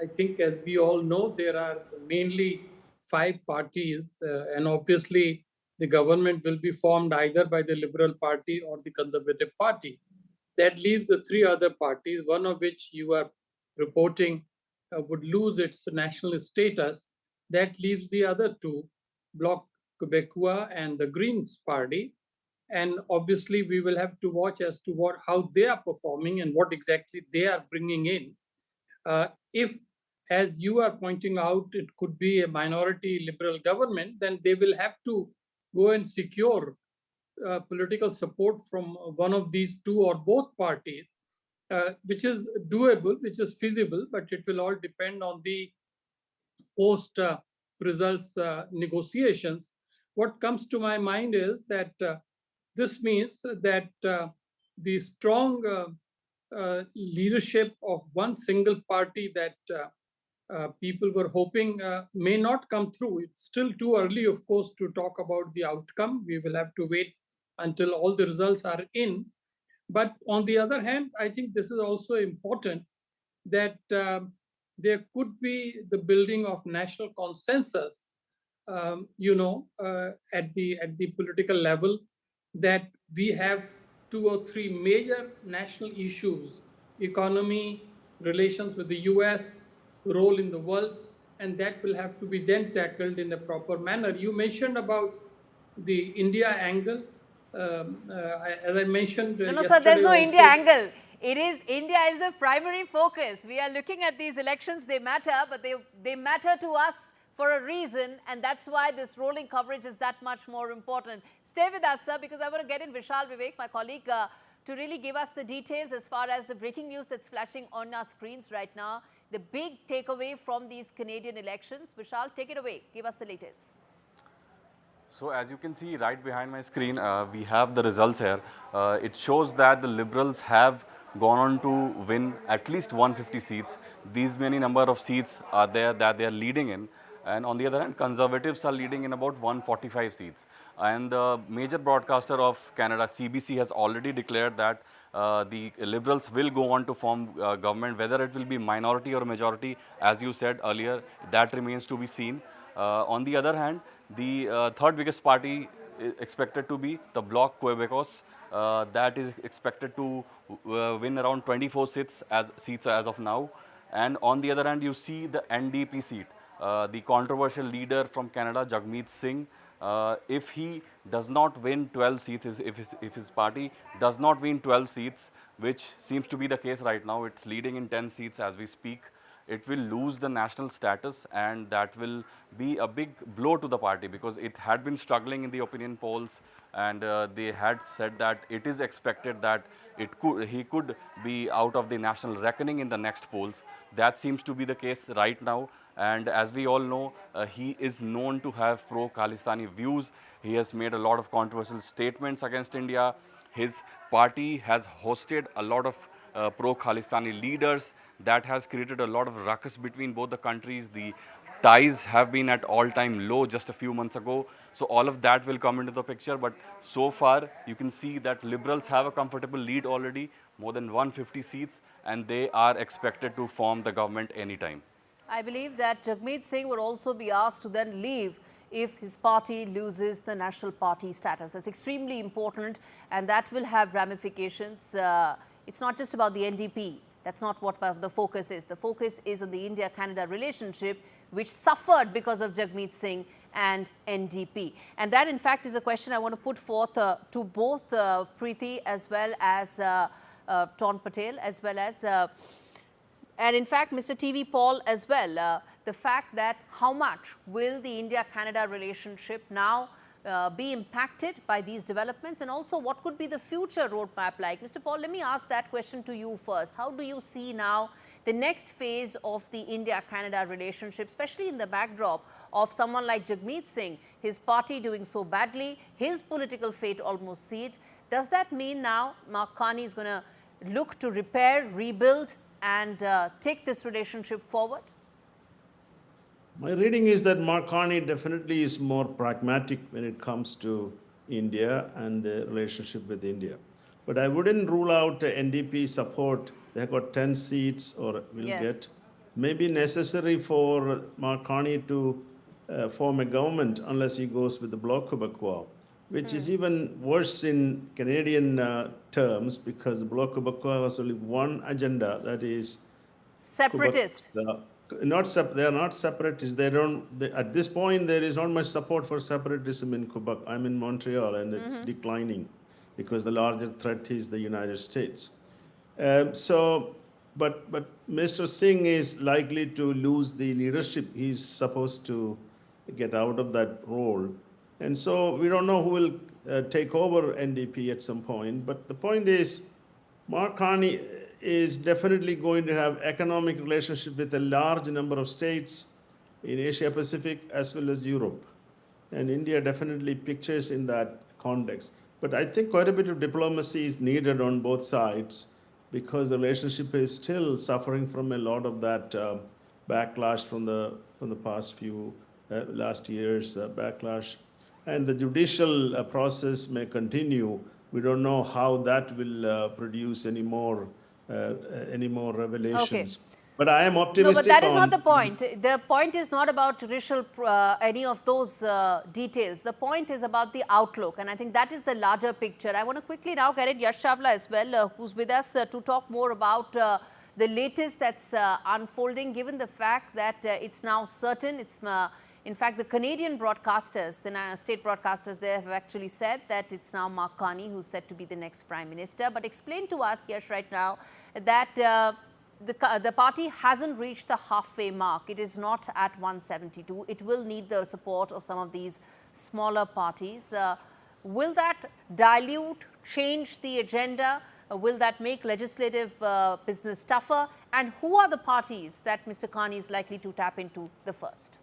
I think, as we all know, there are mainly 5 parties, and obviously the government will be formed either by the Liberal Party or the Conservative Party. That leaves the 3 other parties, one of which you are reporting would lose its national status. That leaves the other 2, Bloc Québécois and the Greens Party. And obviously, we will have to watch as to how they are performing and what exactly they are bringing in. If, as you are pointing out, it could be a minority Liberal government, then they will have to go and secure political support from one of these 2 or both parties, which is doable, which is feasible, but it will all depend on the post results negotiations. What comes to my mind is that this means that the strong leadership of one single party that people were hoping may not come through. It's still too early, of course, to talk about the outcome. We will have to wait until all the results are in. But on the other hand, I think this is also important that there could be the building of national consensus, at the political level, that we have 2 or 3 major national issues: economy, relations with the US, role in the world, and that will have to be then tackled in a proper manner. You mentioned about the India angle. As I mentioned, No, sir, there's no also, India angle. India is the primary focus. We are looking at these elections. They matter, but they matter to us for a reason, and that's why this rolling coverage is that much more important. Stay with us, sir, because I want to get in Vishal Vivek, my colleague, to really give us the details as far as the breaking news that's flashing on our screens right now. The big takeaway from these Canadian elections. Vishal, take it away. Give us the latest. So as you can see right behind my screen, we have the results here. It shows that the Liberals have gone on to win at least 150 seats. These many number of seats are there that they are leading in. And on the other hand, Conservatives are leading in about 145 seats. And the major broadcaster of Canada, CBC, has already declared that the Liberals will go on to form government. Whether it will be minority or majority, as you said earlier, that remains to be seen. On the other hand, the third biggest party is expected to be the Bloc Québécois. That is expected to win around 24 seats as of now. And on the other hand, you see the NDP seat. The controversial leader from Canada, Jagmeet Singh, if he does not win 12 seats, if his party does not win 12 seats, which seems to be the case right now, it's leading in 10 seats as we speak, it will lose the national status, and that will be a big blow to the party, because it had been struggling in the opinion polls, and they had said that it is expected that he could be out of the national reckoning in the next polls. That seems to be the case right now. And as we all know, he is known to have pro-Khalistani views. He has made a lot of controversial statements against India. His party has hosted a lot of pro-Khalistani leaders. That has created a lot of ruckus between both the countries. The ties have been at all-time low just a few months ago. So all of that will come into the picture. But so far, you can see that Liberals have a comfortable lead already, more than 150 seats, and they are expected to form the government anytime. I believe that Jagmeet Singh would also be asked to then leave if his party loses the national party status. That's extremely important, and that will have ramifications. It's not just about the NDP. That's not what the focus is. The focus is on the India-Canada relationship, which suffered because of Jagmeet Singh and NDP. And that, in fact, is a question I want to put forth to both Preeti as well as Ton Patel, as well as and in fact, Mr. TV Paul as well, the fact that how much will the India-Canada relationship now be impacted by these developments, and also what could be the future roadmap like? Mr. Paul, let me ask that question to you first. How do you see now the next phase of the India-Canada relationship, especially in the backdrop of someone like Jagmeet Singh, his party doing so badly, his political fate almost sealed? Does that mean now Mark Carney is going to look to repair, rebuild, and take this relationship forward? My reading is that Mark Carney definitely is more pragmatic when it comes to India and the relationship with India. But I wouldn't rule out NDP support. They have got 10 seats or will get. Maybe necessary for Mark Carney to form a government unless he goes with the Bloc Québécois, which is even worse in Canadian terms, because the Bloc Québécois has only one agenda, that is separatist. They are not separatists. At this point, there is not much support for separatism in Quebec. I'm in Montreal, and it's declining because the larger threat is the United States. But Mr. Singh is likely to lose the leadership. He's supposed to get out of that role. And so we don't know who will take over NDP at some point. But the point is, Mark Carney is definitely going to have economic relationship with a large number of states in Asia Pacific as well as Europe. And India definitely pictures in that context. But I think quite a bit of diplomacy is needed on both sides, because the relationship is still suffering from a lot of that backlash from the past few last year's backlash. And the judicial process may continue. We don't know how that will produce any more revelations. Okay. But I am optimistic. No, but that is not the point. The point is not about judicial, any of those details. The point is about the outlook. And I think that is the larger picture. I want to quickly now get Yash Chawla as well, who's with us to talk more about the latest that's unfolding, given the fact that it's now certain. It's in fact, the Canadian broadcasters, the state broadcasters, they have actually said that it's now Mark Carney who's set to be the next Prime Minister. But explain to us, Yash, right now, that the party hasn't reached the halfway mark. It is not at 172. It will need the support of some of these smaller parties. Will that dilute, change the agenda? Will that make legislative business tougher? And who are the parties that Mr. Carney is likely to tap into the first?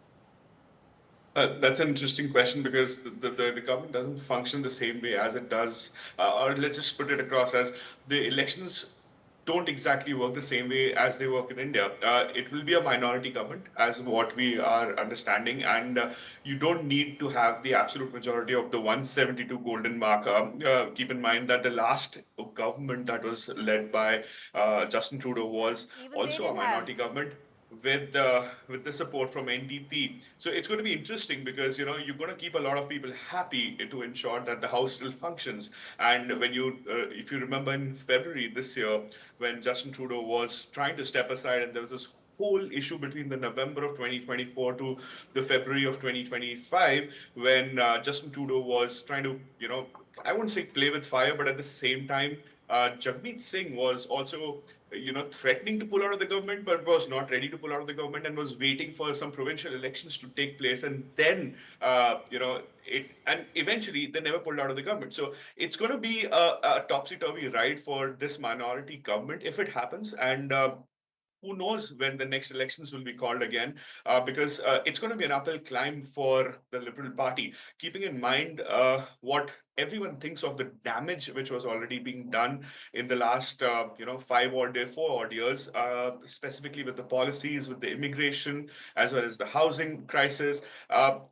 That's an interesting question, because the government doesn't function the same way as it does, or let's just put it across as the elections don't exactly work the same way as they work in India. It will be a minority government, as what we are understanding, and you don't need to have the absolute majority of the 172 golden marker. Keep in mind that the last government that was led by Justin Trudeau was also a minority government with the support from NDP. So it's going to be interesting, because you're going to keep a lot of people happy to ensure that the House still functions. And when if you remember in February this year, when Justin Trudeau was trying to step aside, and there was this whole issue between the November of 2024 to the February of 2025, when Justin Trudeau was trying to, I wouldn't say play with fire, but at the same time, Jagmeet Singh was also threatening to pull out of the government, but was not ready to pull out of the government, and was waiting for some provincial elections to take place. And then, and eventually they never pulled out of the government. So it's going to be a topsy-turvy ride for this minority government if it happens. And who knows when the next elections will be called again, because it's going to be an uphill climb for the Liberal Party, keeping in mind what everyone thinks of the damage which was already being done in the last 4 odd years, specifically with the policies, with the immigration, as well as the housing crisis.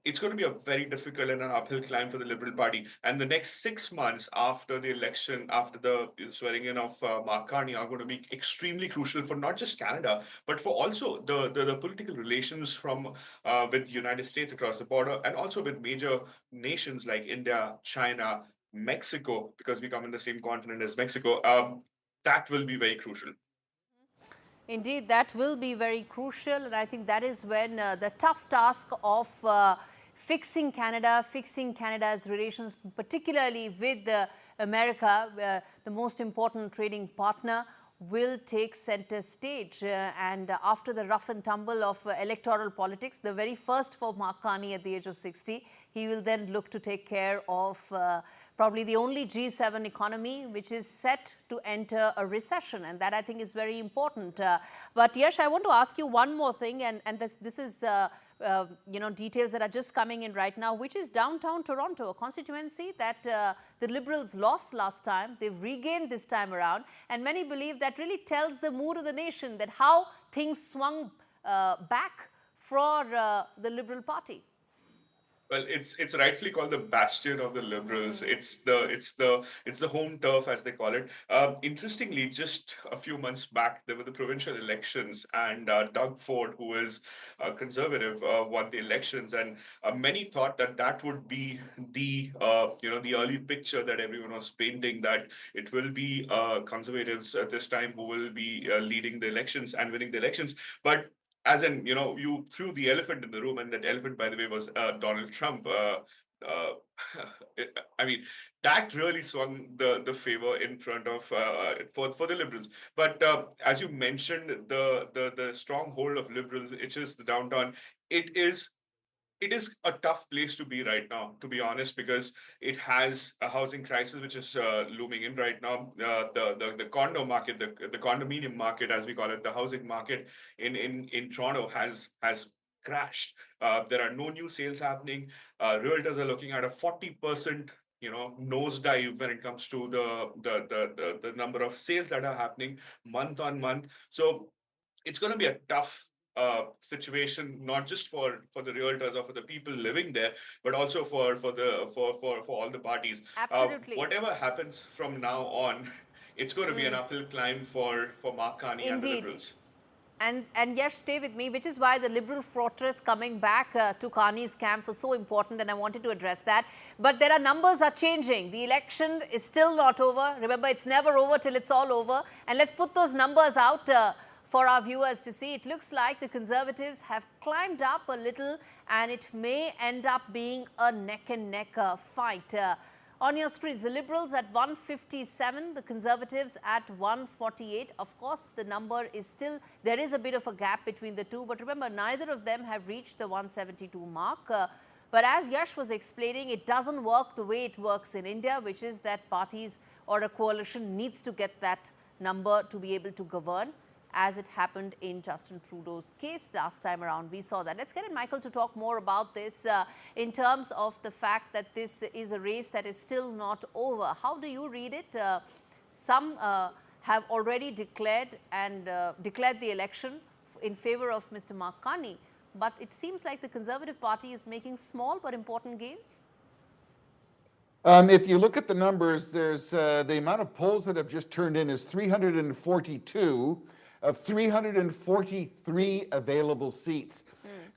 It's going to be a very difficult and an uphill climb for the Liberal Party. And the next 6 months after the election, after the swearing in of Mark Carney, are going to be extremely crucial for not just Canada, but for also the political relations from with United States across the border, and also with major nations like India, China, Mexico, because we come in the same continent as Mexico. That will be very crucial. Indeed, that will be very crucial, and I think that is when the tough task of fixing Canada's relations, particularly with America, the most important trading partner, will take center stage. And after the rough and tumble of electoral politics, the very first for Mark Carney at the age of 60, he will then look to take care of probably the only G7 economy which is set to enter a recession, and that I think is very important. But Yash, I want to ask you one more thing, and this is details that are just coming in right now, which is downtown Toronto, a constituency that the Liberals lost last time. They've regained this time around, and many believe that really tells the mood of the nation, that how things swung back for the Liberal Party. Well, it's rightfully called the bastion of the Liberals. It's the home turf, as they call it. Interestingly, just a few months back, there were the provincial elections, and Doug Ford, who is a conservative, won the elections, and many thought that that would be the the early picture that everyone was painting, that it will be conservatives at this time who will be leading the elections and winning the elections, but as in, you threw the elephant in the room, and that elephant, by the way, was Donald Trump. I mean, that really swung the favor in front of for the Liberals. But as you mentioned, the stronghold of Liberals, which is the downtown, it is a tough place to be right now, to be honest, because it has a housing crisis which is looming in right now. The condo market, the condominium market, as we call it, the housing market in Toronto has crashed. There are no new sales happening. Realtors are looking at a 40% nosedive when it comes to the number of sales that are happening month on month. So it's going to be a tough situation, not just for the realtors or for the people living there, but also for all the parties. Absolutely. Whatever happens from now on, it's going to be an uphill climb for Mark Carney and the Liberals. And yes, stay with me, which is why the Liberal fortress coming back to Carney's camp was so important, and I wanted to address that. But there are numbers are changing. The election is still not over. Remember, it's never over till it's all over. And let's put those numbers out for our viewers to see. It looks like the Conservatives have climbed up a little, and it may end up being a neck-and-neck fight. On your screens, the Liberals at 157, the Conservatives at 148. Of course, the number is still, there is a bit of a gap between the two, but remember, neither of them have reached the 172 mark. But as Yash was explaining, it doesn't work the way it works in India, which is that parties or a coalition needs to get that number to be able to govern, as it happened in Justin Trudeau's case last time around. We saw that. Let's get in Michael to talk more about this in terms of the fact that this is a race that is still not over. How do you read it? Some have already declared the election in favor of Mr. Mark Carney, but it seems like the Conservative Party is making small but important gains. If you look at the numbers, there's the amount of polls that have just turned in is 342 of 343 available seats.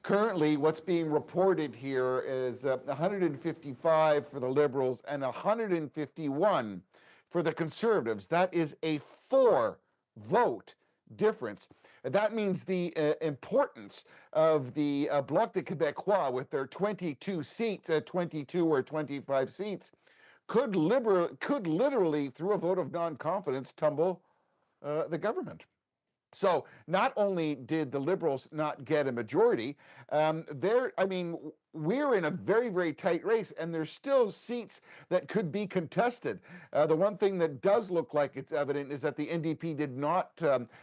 Currently, what's being reported here is 155 for the Liberals and 151 for the Conservatives. That is a 4-vote difference. That means the importance of the Bloc de Québécois with their 22 seats, 22 or 25 seats, could literally, through a vote of non-confidence, tumble the government. So not only did the Liberals not get a majority, we're in a very, very tight race, and there's still seats that could be contested. The one thing that does look like it's evident is that the NDP did not,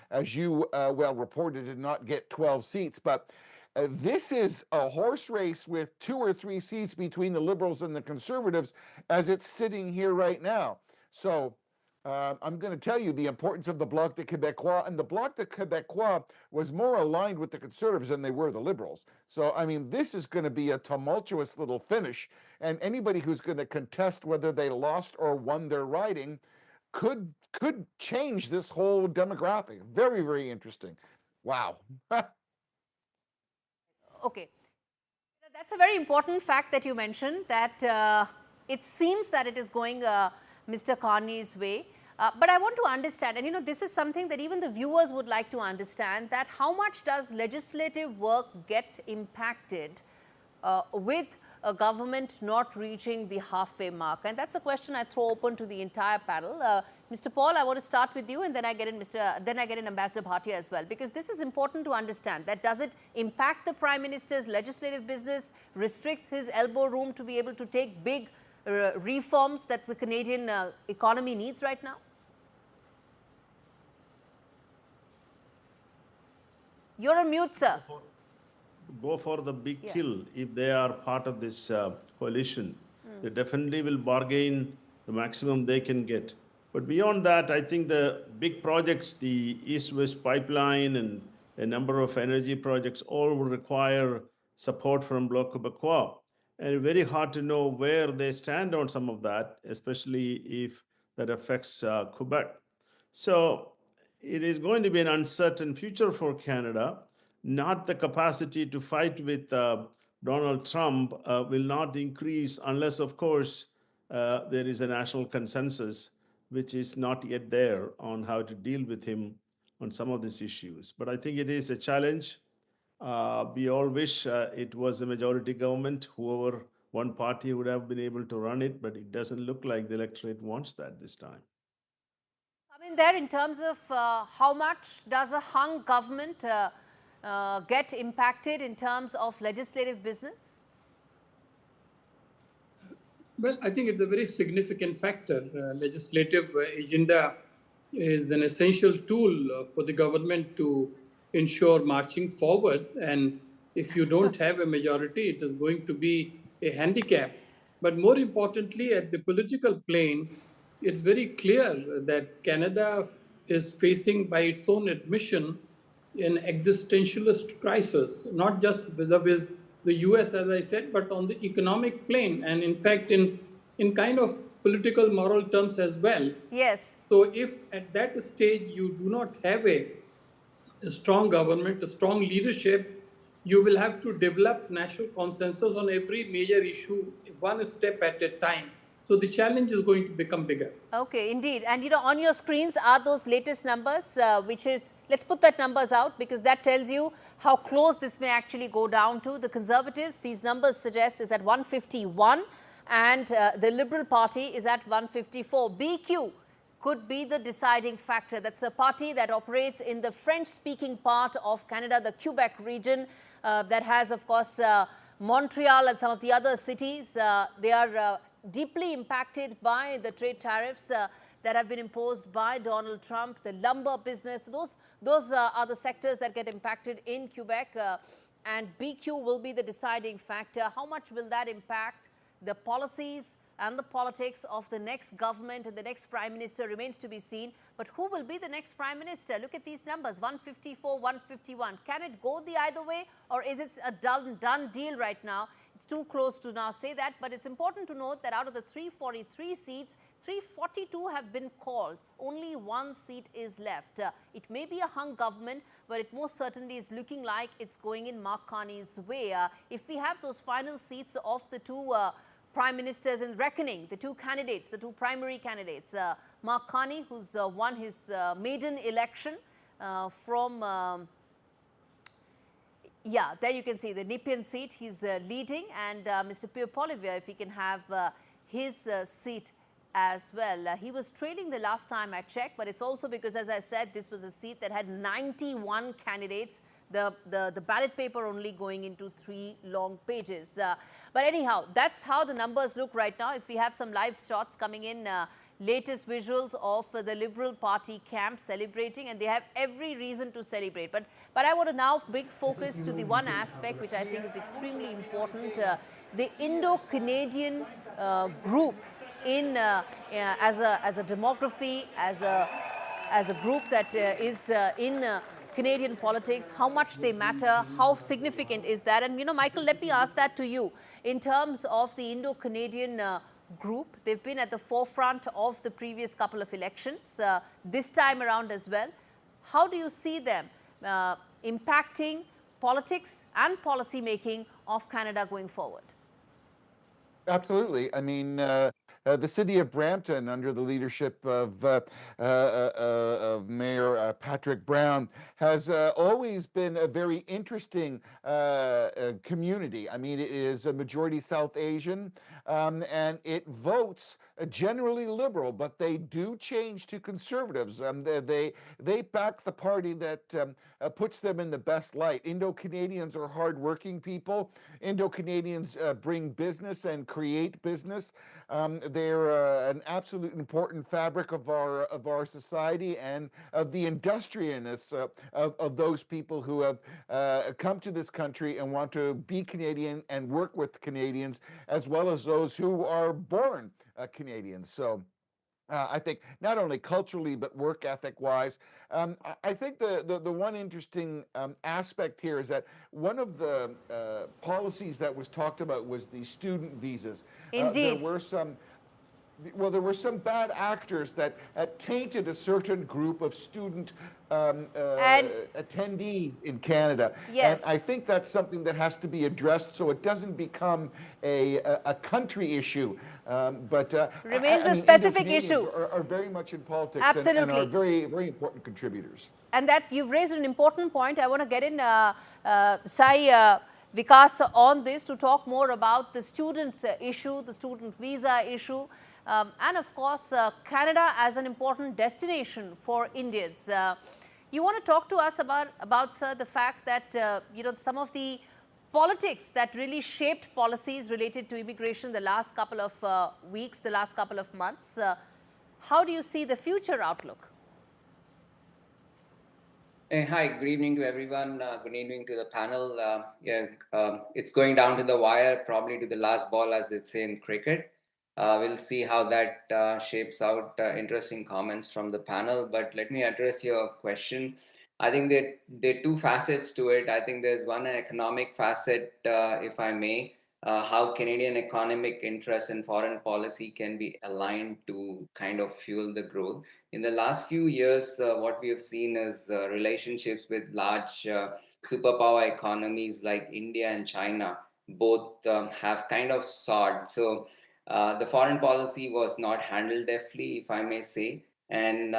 as you well reported, did not get 12 seats. But this is a horse race with 2 or 3 seats between the Liberals and the Conservatives as it's sitting here right now. So I'm going to tell you the importance of the Bloc de Québécois, and the Bloc de Québécois was more aligned with the Conservatives than they were the Liberals. So, I mean, this is going to be a tumultuous little finish, and anybody who's going to contest whether they lost or won their riding could change this whole demographic. Very, very interesting. Wow. Okay. That's a very important fact that you mentioned, that it seems that it is going Mr. Carney's way. But I want to understand, and you know, this is something that even the viewers would like to understand, that how much does legislative work get impacted with a government not reaching the halfway mark? And that's a question I throw open to the entire panel. Mr. Paul, I want to start with you, and then I get in Ambassador Bhatia as well, because this is important to understand. That does it impact the Prime Minister's legislative business, restricts his elbow room to be able to take big reforms that the Canadian economy needs right now? You're on mute, sir. Go for the big kill if they are part of this coalition. They definitely will bargain the maximum they can get. But beyond that, I think the big projects, the East-West pipeline and a number of energy projects, all will require support from Bloc Québécois. And very hard to know where they stand on some of that, especially if that affects Quebec. So it is going to be an uncertain future for Canada. Not the capacity to fight with Donald Trump will not increase unless, of course, there is a national consensus, which is not yet there on how to deal with him on some of these issues. But I think it is a challenge. We all wish it was a majority government, whoever one party would have been able to run it, but it doesn't look like the electorate wants that this time. I mean, there in terms of how much does a hung government get impacted in terms of legislative business? Well, I think it's a very significant factor. Legislative agenda is an essential tool for the government to ensure marching forward. And if you don't have a majority, it is going to be a handicap. But more importantly, at the political plane, it's very clear that Canada is facing, by its own admission, an existentialist crisis, not just vis-a-vis the US, as I said, but on the economic plane, and in fact, in kind of political moral terms as well. Yes. So if at that stage you do not have a strong government, a strong leadership, you will have to develop national consensus on every major issue, one step at a time. So the challenge is going to become bigger. Okay, indeed. And you know, on your screens are those latest numbers, which is, let's put that numbers out, because that tells you how close this may actually go down to. The Conservatives, these numbers suggest, is at 151, and the Liberal Party is at 154. BQ could be the deciding factor. That's the party that operates in the French-speaking part of Canada, the Quebec region, that has, of course, Montreal and some of the other cities. They are deeply impacted by the trade tariffs that have been imposed by Donald Trump. The lumber business, those are the sectors that get impacted in Quebec, and BQ will be the deciding factor. How much will that impact the policies and the politics of the next government and the next Prime Minister remains to be seen. But who will be the next Prime Minister? Look at these numbers, 154, 151. Can it go the either way, or is it a done deal right now? It's too close to now say that, but it's important to note that out of the 343 seats, 342 have been called. Only one seat is left. It may be a hung government, but it most certainly is looking like it's going in Mark Carney's way. If we have those final seats of the two Prime Ministers in reckoning, the two candidates, the two primary candidates, Mark Carney, who's won his maiden election from yeah, there you can see the Nepean seat, he's leading, and Mr. Pierre Poilievre, if he can have his seat as well. He was trailing the last time I checked, but it's also because, as I said, this was a seat that had 91 candidates. The ballot paper only going into 3 long pages. But anyhow, that's how the numbers look right now. If we have some live shots coming in latest visuals of the Liberal Party camp celebrating, and they have every reason to celebrate. But I want to now bring focus to the one aspect which I think is extremely important, the Indo-Canadian group in as a demography, as a group that is in Canadian politics, how much they matter, how significant is that? And, Michael, let me ask that to you. In terms of the Indo-Canadian group, they've been at the forefront of the previous couple of elections, this time around as well. How do you see them impacting politics and policy making of Canada going forward? Absolutely. I mean, the city of Brampton, under the leadership of Mayor Patrick Brown, has always been a very interesting community. I mean, it is a majority South Asian, and it votes generally liberal, but they do change to conservatives. They back the party that puts them in the best light. Indo-Canadians are hardworking people. Indo-Canadians bring business and create business. They're an absolute important fabric of our society and of the industriousness of those people who have come to this country and want to be Canadian and work with Canadians, as well as those who are born Canadians. So I think not only culturally but work ethic wise, I think the one interesting aspect here is that one of the policies that was talked about was the student visas. Indeed. There were some bad actors that tainted a certain group of student attendees in Canada. Yes. And I think that's something that has to be addressed so it doesn't become a country issue. But remains a specific issue. Are very much in politics. Absolutely. And are very, very important contributors. And that you've raised an important point. I want to get in, Sai, Vikas, on this to talk more about the students issue, the student visa issue. And of course, Canada as an important destination for Indians. You want to talk to us about sir, the fact that, some of the politics that really shaped policies related to immigration the last couple of weeks, the last couple of months. How do you see the future outlook? Hi, good evening to everyone. Good evening to the panel. It's going down to the wire, probably to the last ball, as they say in cricket. We'll see how that shapes out. Interesting comments from the panel, but let me address your question. I think there are two facets to it. I think there's one economic facet, if I may, how Canadian economic interests and foreign policy can be aligned to kind of fuel the growth. In the last few years, what we have seen is relationships with large superpower economies like India and China both have kind of soared. So the foreign policy was not handled deftly, if I may say, and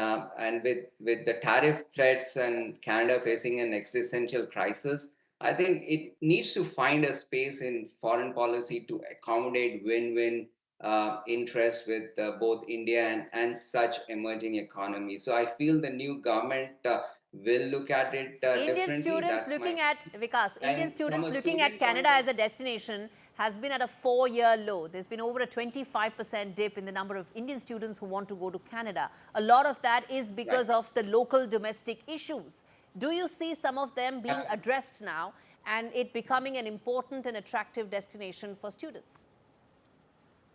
with the tariff threats and Canada facing an existential crisis, I think it needs to find a space in foreign policy to accommodate win-win interests with both India and such emerging economies. So I feel the new government will look at it Indian students looking at, Vikas, Indian students looking at Canada as a destination has been at a 4-year low. There's been over a 25% dip in the number of Indian students who want to go to Canada. A lot of that is because of the local domestic issues. Do you see some of them being addressed now and it becoming an important and attractive destination for students?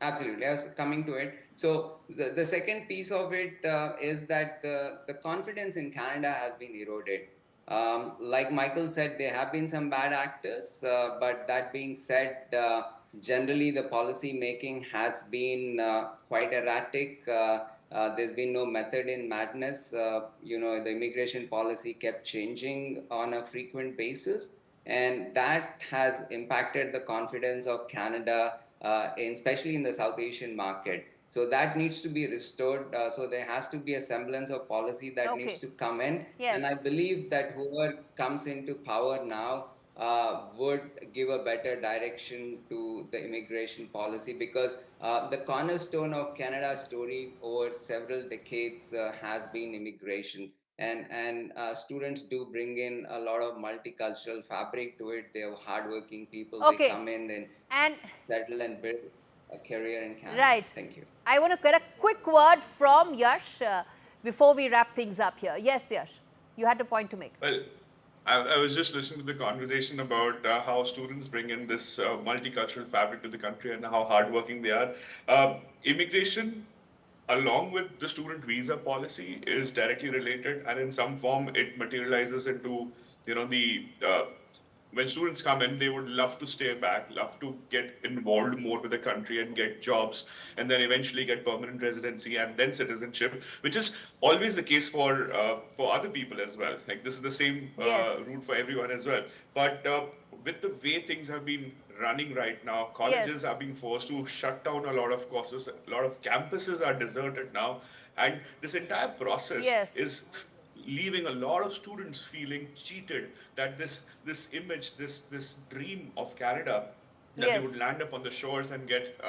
Absolutely. I was coming to it. So the second piece of it is that the confidence in Canada has been eroded. Like Michael said, there have been some bad actors, but that being said, generally the policy making has been quite erratic. There's been no method in madness. The immigration policy kept changing on a frequent basis, and that has impacted the confidence of Canada, especially in the South Asian market. So that needs to be restored. So there has to be a semblance of policy that needs to come in. Yes. And I believe that whoever comes into power now would give a better direction to the immigration policy, because the cornerstone of Canada's story over several decades has been immigration. And students do bring in a lot of multicultural fabric to it. They have hardworking people. They come in and settle and build. a career in Canada. Right. Thank you. I want to get a quick word from Yash before we wrap things up here. Yes, Yash, you had a point to make. Well, I was just listening to the conversation about how students bring in this multicultural fabric to the country and how hardworking they are. Immigration, along with the student visa policy, is directly related, and in some form, it materializes into the when students come in, they would love to stay back, love to get involved more with the country and get jobs, and then eventually get permanent residency and then citizenship, which is always the case for other people as well. Like this is the same Yes. route for everyone as well. But with the way things have been running right now, colleges Yes. are being forced to shut down a lot of courses. A lot of campuses are deserted now, and this entire process Yes. is leaving a lot of students feeling cheated that this image, this dream of Canada, that they Yes. would land up on the shores and get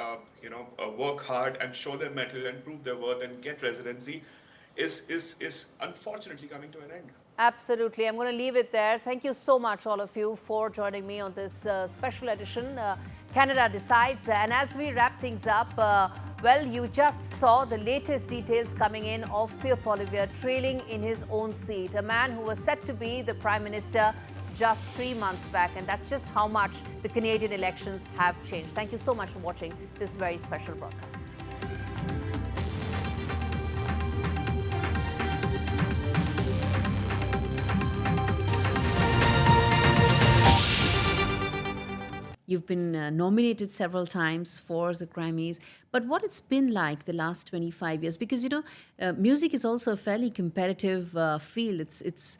work hard and show their mettle and prove their worth and get residency, is unfortunately coming to an end. Absolutely. I'm going to leave it there. Thank you so much, all of you, for joining me on this special edition, Canada Decides. And as we wrap things up, well, you just saw the latest details coming in of Pierre Poilievre trailing in his own seat, a man who was set to be the Prime Minister just 3 months back. And that's just how much the Canadian elections have changed. Thank you so much for watching this very special broadcast. You've been nominated several times for the Grammys, but what it's been like the last 25 years? Because, music is also a fairly competitive field. It's,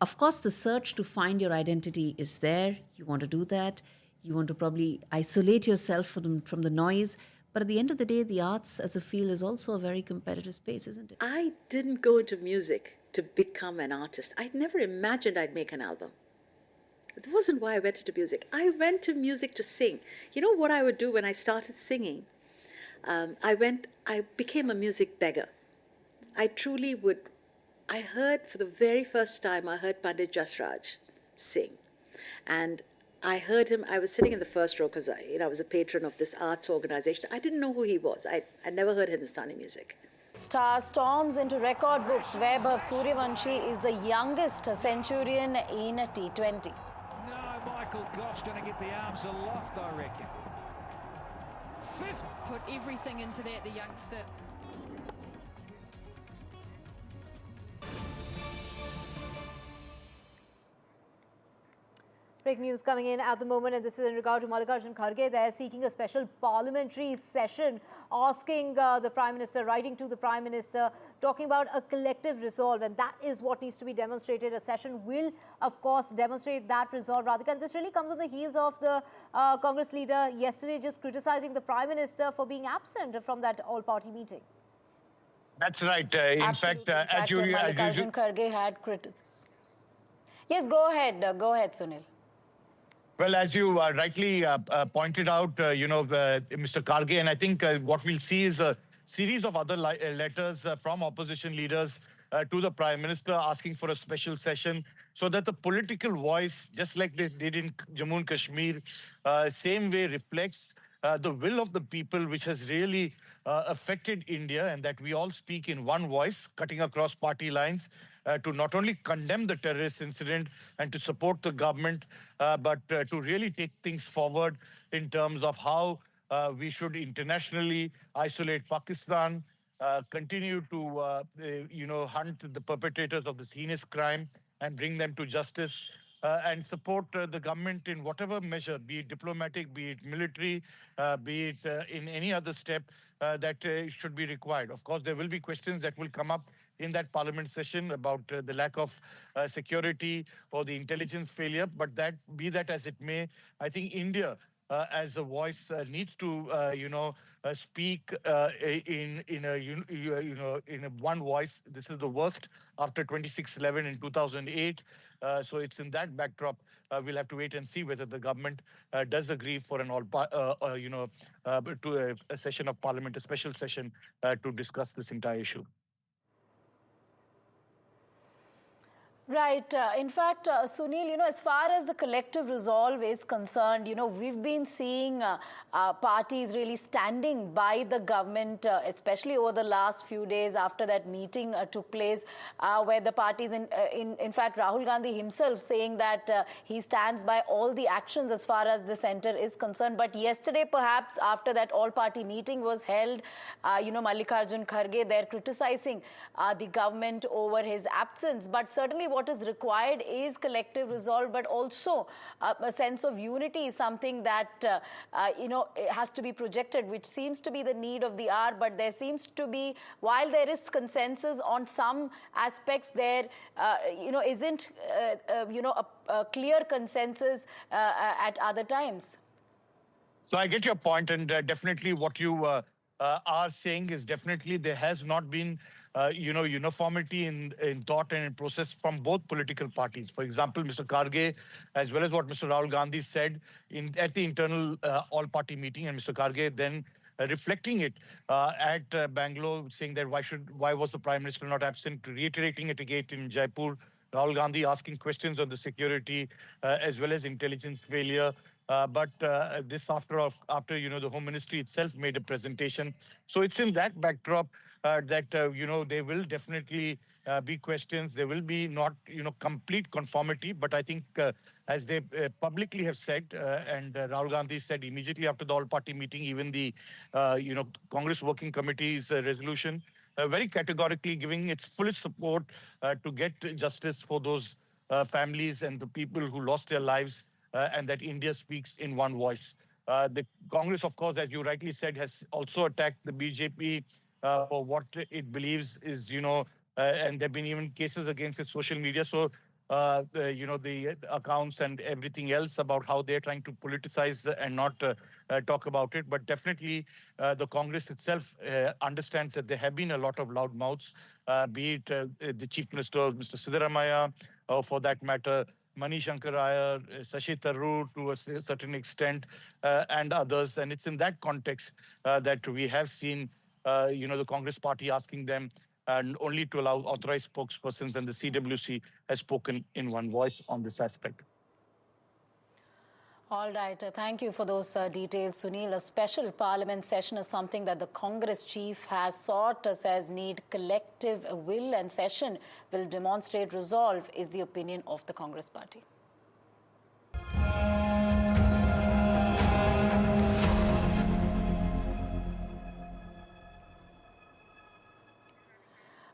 of course, the search to find your identity is there. You want to do that. You want to probably isolate yourself from the noise. But at the end of the day, the arts as a field is also a very competitive space, isn't it? I didn't go into music to become an artist. I'd never imagined I'd make an album. That wasn't why I went into music. I went to music to sing. You know what I would do when I started singing? I became a music beggar. I truly would. I heard, for the very first time, I heard Pandit Jasraj sing. And I heard him, I was sitting in the first row because I was a patron of this arts organization. I didn't know who he was. I never heard Hindustani music. Star storms into record books. Vaibhav Suryavanshi is the youngest centurion in a T20. No, Michael Goff's going to get the arms aloft, I reckon. Fifth. Put everything into that, the youngster. Breaking news coming in at the moment, and this is in regard to Mallikarjun Kharge. They're seeking a special parliamentary session, asking the Prime Minister, writing to the Prime Minister, talking about a collective resolve, and that is what needs to be demonstrated. A session will, of course, demonstrate that resolve, Radhika. And this really comes on the heels of the Congress leader yesterday just criticizing the Prime Minister for being absent from that all-party meeting. That's right. In fact, as you... Mallikarjun Kharge had criticized. Yes, go ahead, Sunil. Well, as you rightly pointed out, Mr. Kharge, and I think what we'll see is a series of other letters from opposition leaders to the Prime Minister asking for a special session so that the political voice, just like they did in Jammu and Kashmir, same way reflects the will of the people, which has really affected India, and that we all speak in one voice, cutting across party lines, to not only condemn the terrorist incident and to support the government, but to really take things forward in terms of how we should internationally isolate Pakistan, continue to, hunt the perpetrators of this heinous crime and bring them to justice, and support the government in whatever measure, be it diplomatic, be it military, be it in any other step that should be required. Of course, there will be questions that will come up in that parliament session about the lack of security or the intelligence failure, but be that as it may, I think India as a voice needs to, speak in a one voice. This is the worst after 26/11 in 2008. So it's in that backdrop we'll have to wait and see whether the government does agree for an to a session of parliament, a special session to discuss this entire issue. Right. In fact, Sunil, as far as the collective resolve is concerned, we've been seeing parties really standing by the government, especially over the last few days after that meeting took place, where the parties, in fact, Rahul Gandhi himself saying that he stands by all the actions as far as the centre is concerned. But yesterday, perhaps, after that all-party meeting was held, Mallikarjun Kharge there criticizing the government over his absence. But certainly what is required is collective resolve, but also a sense of unity is something that, has to be projected, which seems to be the need of the hour. But there seems to be, while there is consensus on some aspects, there, isn't, a clear consensus at other times. So I get your point, and definitely what you are saying is definitely there has not been, uniformity in thought and in process from both political parties. For example, Mr. Kharge, as well as what Mr. Rahul Gandhi said at the internal all-party meeting, and Mr. Kharge then reflecting it at Bangalore, saying that why was the Prime Minister not absent, reiterating it again in Jaipur. Rahul Gandhi asking questions on the security as well as intelligence failure. But this after the Home Ministry itself made a presentation. So it's in that backdrop that there will definitely be questions. There will be not complete conformity, but I think as they publicly have said, and Rahul Gandhi said immediately after the all-party meeting, even the Congress Working Committee's resolution, very categorically giving its fullest support to get justice for those families and the people who lost their lives, and that India speaks in one voice. The Congress, of course, as you rightly said, has also attacked the BJP for what it believes is, and there have been even cases against its social media. So, the accounts and everything else about how they're trying to politicize and not talk about it. But definitely the Congress itself understands that there have been a lot of loud mouths, be it the Chief Minister, Mr. Siddaramaiah, for that matter, Mani Shankar Iyer, Shashi Tharoor to a certain extent, and others. And it's in that context that we have seen, the Congress party asking them only to allow authorized spokespersons, and the CWC has spoken in one voice on this aspect. All right. Thank you for those details, Sunil. A special parliament session is something that the Congress chief has sought, says need collective will, and session will demonstrate resolve, is the opinion of the Congress party.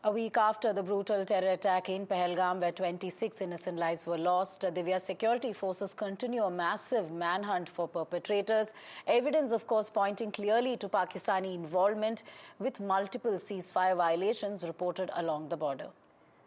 A week after the brutal terror attack in Pahalgam, where 26 innocent lives were lost, Divya security forces continue a massive manhunt for perpetrators. Evidence, of course, pointing clearly to Pakistani involvement, with multiple ceasefire violations reported along the border.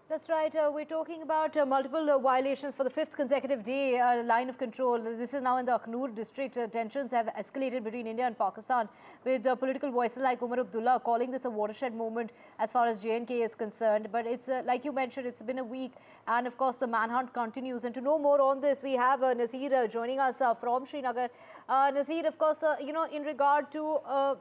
That's right. We're talking about multiple violations for the fifth consecutive day, line of control. This is now in the Akhnur district. Tensions have escalated between India and Pakistan, with political voices like Umar Abdullah calling this a watershed moment as far as J&K is concerned. But it's like you mentioned, it's been a week, and of course the manhunt continues. And to know more on this, we have Nazir joining us from Srinagar. Nazir, of course, in regard to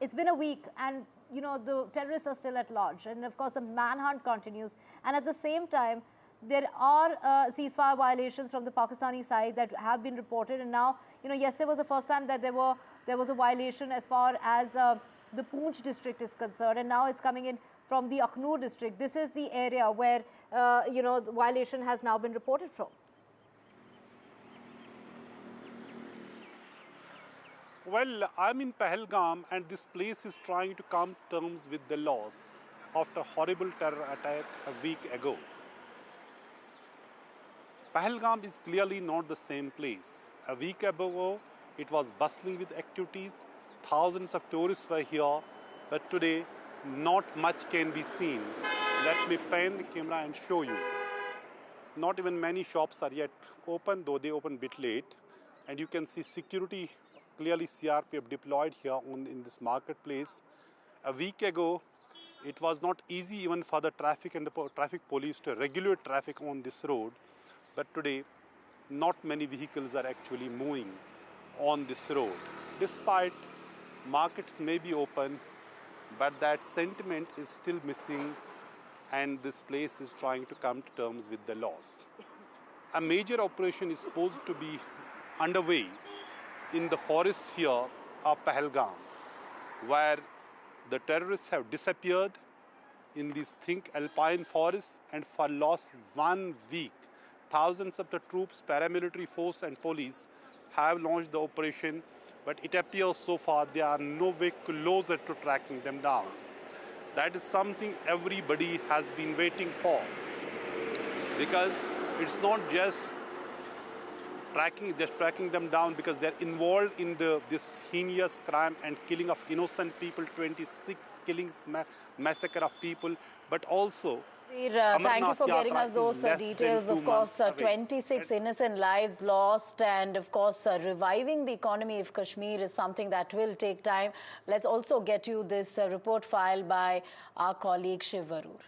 it's been a week, and the terrorists are still at large, and of course the manhunt continues, and at the same time there are ceasefire violations from the Pakistani side that have been reported. And now, yesterday was the first time that there was a violation as far as the Poonch district is concerned, and now it's coming in from the Akhnur district. This is the area where the violation has now been reported from. Well, I'm in Pahalgam, and this place is trying to come to terms with the loss after a horrible terror attack a week ago. Pahalgam is clearly not the same place. A week ago, it was bustling with activities. Thousands of tourists were here, but today, not much can be seen. Let me pan the camera and show you. Not even many shops are yet open, though they open a bit late. And you can see security, clearly CRPF deployed here in this marketplace. A week ago, it was not easy even for the traffic and the traffic police to regulate traffic on this road. But today, not many vehicles are actually moving on this road. Despite markets may be open, but that sentiment is still missing, and this place is trying to come to terms with the laws. A major operation is supposed to be underway in the forests here of Pahalgam, where the terrorists have disappeared in these thick alpine forests, and for last 1 week, thousands of the troops, paramilitary force and police have launched the operation, but it appears so far they are no way closer to tracking them down. That is something everybody has been waiting for, because it's not just tracking them down because they're involved in this heinous crime and killing of innocent people, 26 killings, massacre of people, but also thank you for getting us those details. Of course, 26 innocent lives lost, and of course, reviving the economy of Kashmir is something that will take time. Let's also get you this report filed by our colleague Shiv Varur.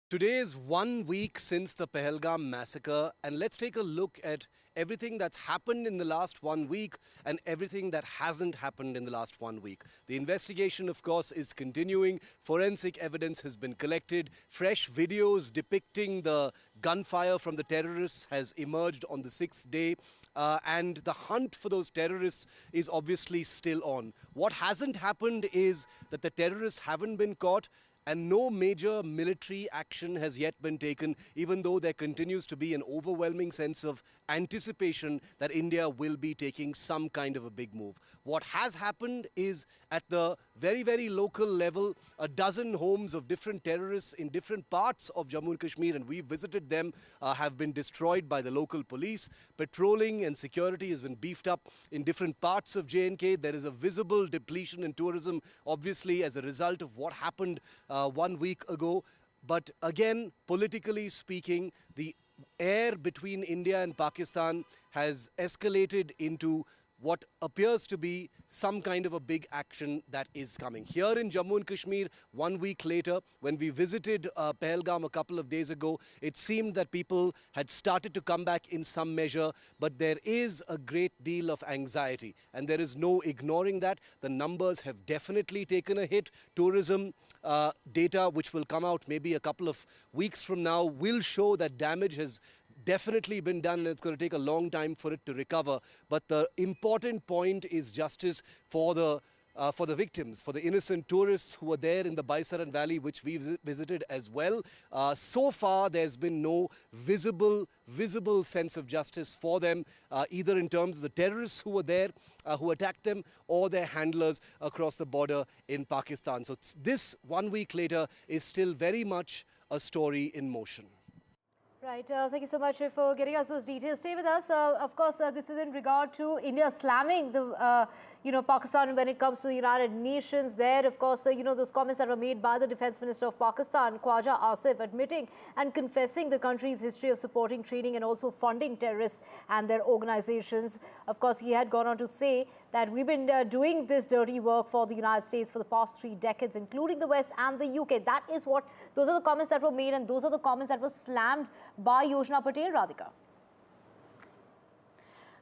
Today is 1 week since the Pahalgam massacre, and let's take a look at everything that's happened in the last 1 week and everything that hasn't happened in the last 1 week. The investigation, of course, is continuing. Forensic evidence has been collected. Fresh videos depicting the gunfire from the terrorists has emerged on the 6th day. And the hunt for those terrorists is obviously still on. What hasn't happened is that the terrorists haven't been caught, and no major military action has yet been taken, even though there continues to be an overwhelming sense of anticipation that India will be taking some kind of a big move. What has happened is, at the very, very local level, a dozen homes of different terrorists in different parts of Jammu and Kashmir, and we visited them, have been destroyed by the local police. Patrolling and security has been beefed up in different parts of J&K. There is a visible depletion in tourism, obviously, as a result of what happened 1 week ago. But again, politically speaking, the air between India and Pakistan has escalated into what appears to be some kind of a big action that is coming. Here in Jammu and Kashmir, 1 week later, when we visited Pahalgam a couple of days ago, it seemed that people had started to come back in some measure, but there is a great deal of anxiety, and there is no ignoring that. The numbers have definitely taken a hit. Tourism data, which will come out maybe a couple of weeks from now, will show that damage has definitely been done, and it's going to take a long time for it to recover. But the important point is justice for the victims, for the innocent tourists who were there in the Baisaran Valley, which we visited as well. So far, there's been no visible sense of justice for them, either in terms of the terrorists who were there, who attacked them, or their handlers across the border in Pakistan. So this 1 week later is still very much a story in motion. Right. Thank you so much for getting us those details. Stay with us. Of course, this is in regard to India slamming the, Pakistan when it comes to the United Nations. There, of course, those comments that were made by the Defence Minister of Pakistan, Khwaja Asif, admitting and confessing the country's history of supporting, training and also funding terrorists and their organizations. Of course, he had gone on to say that we've been doing this dirty work for the United States for the past 3 decades, including the West and the UK. Those are the comments that were made, and those are the comments that were slammed by Yojana Patel, Radhika.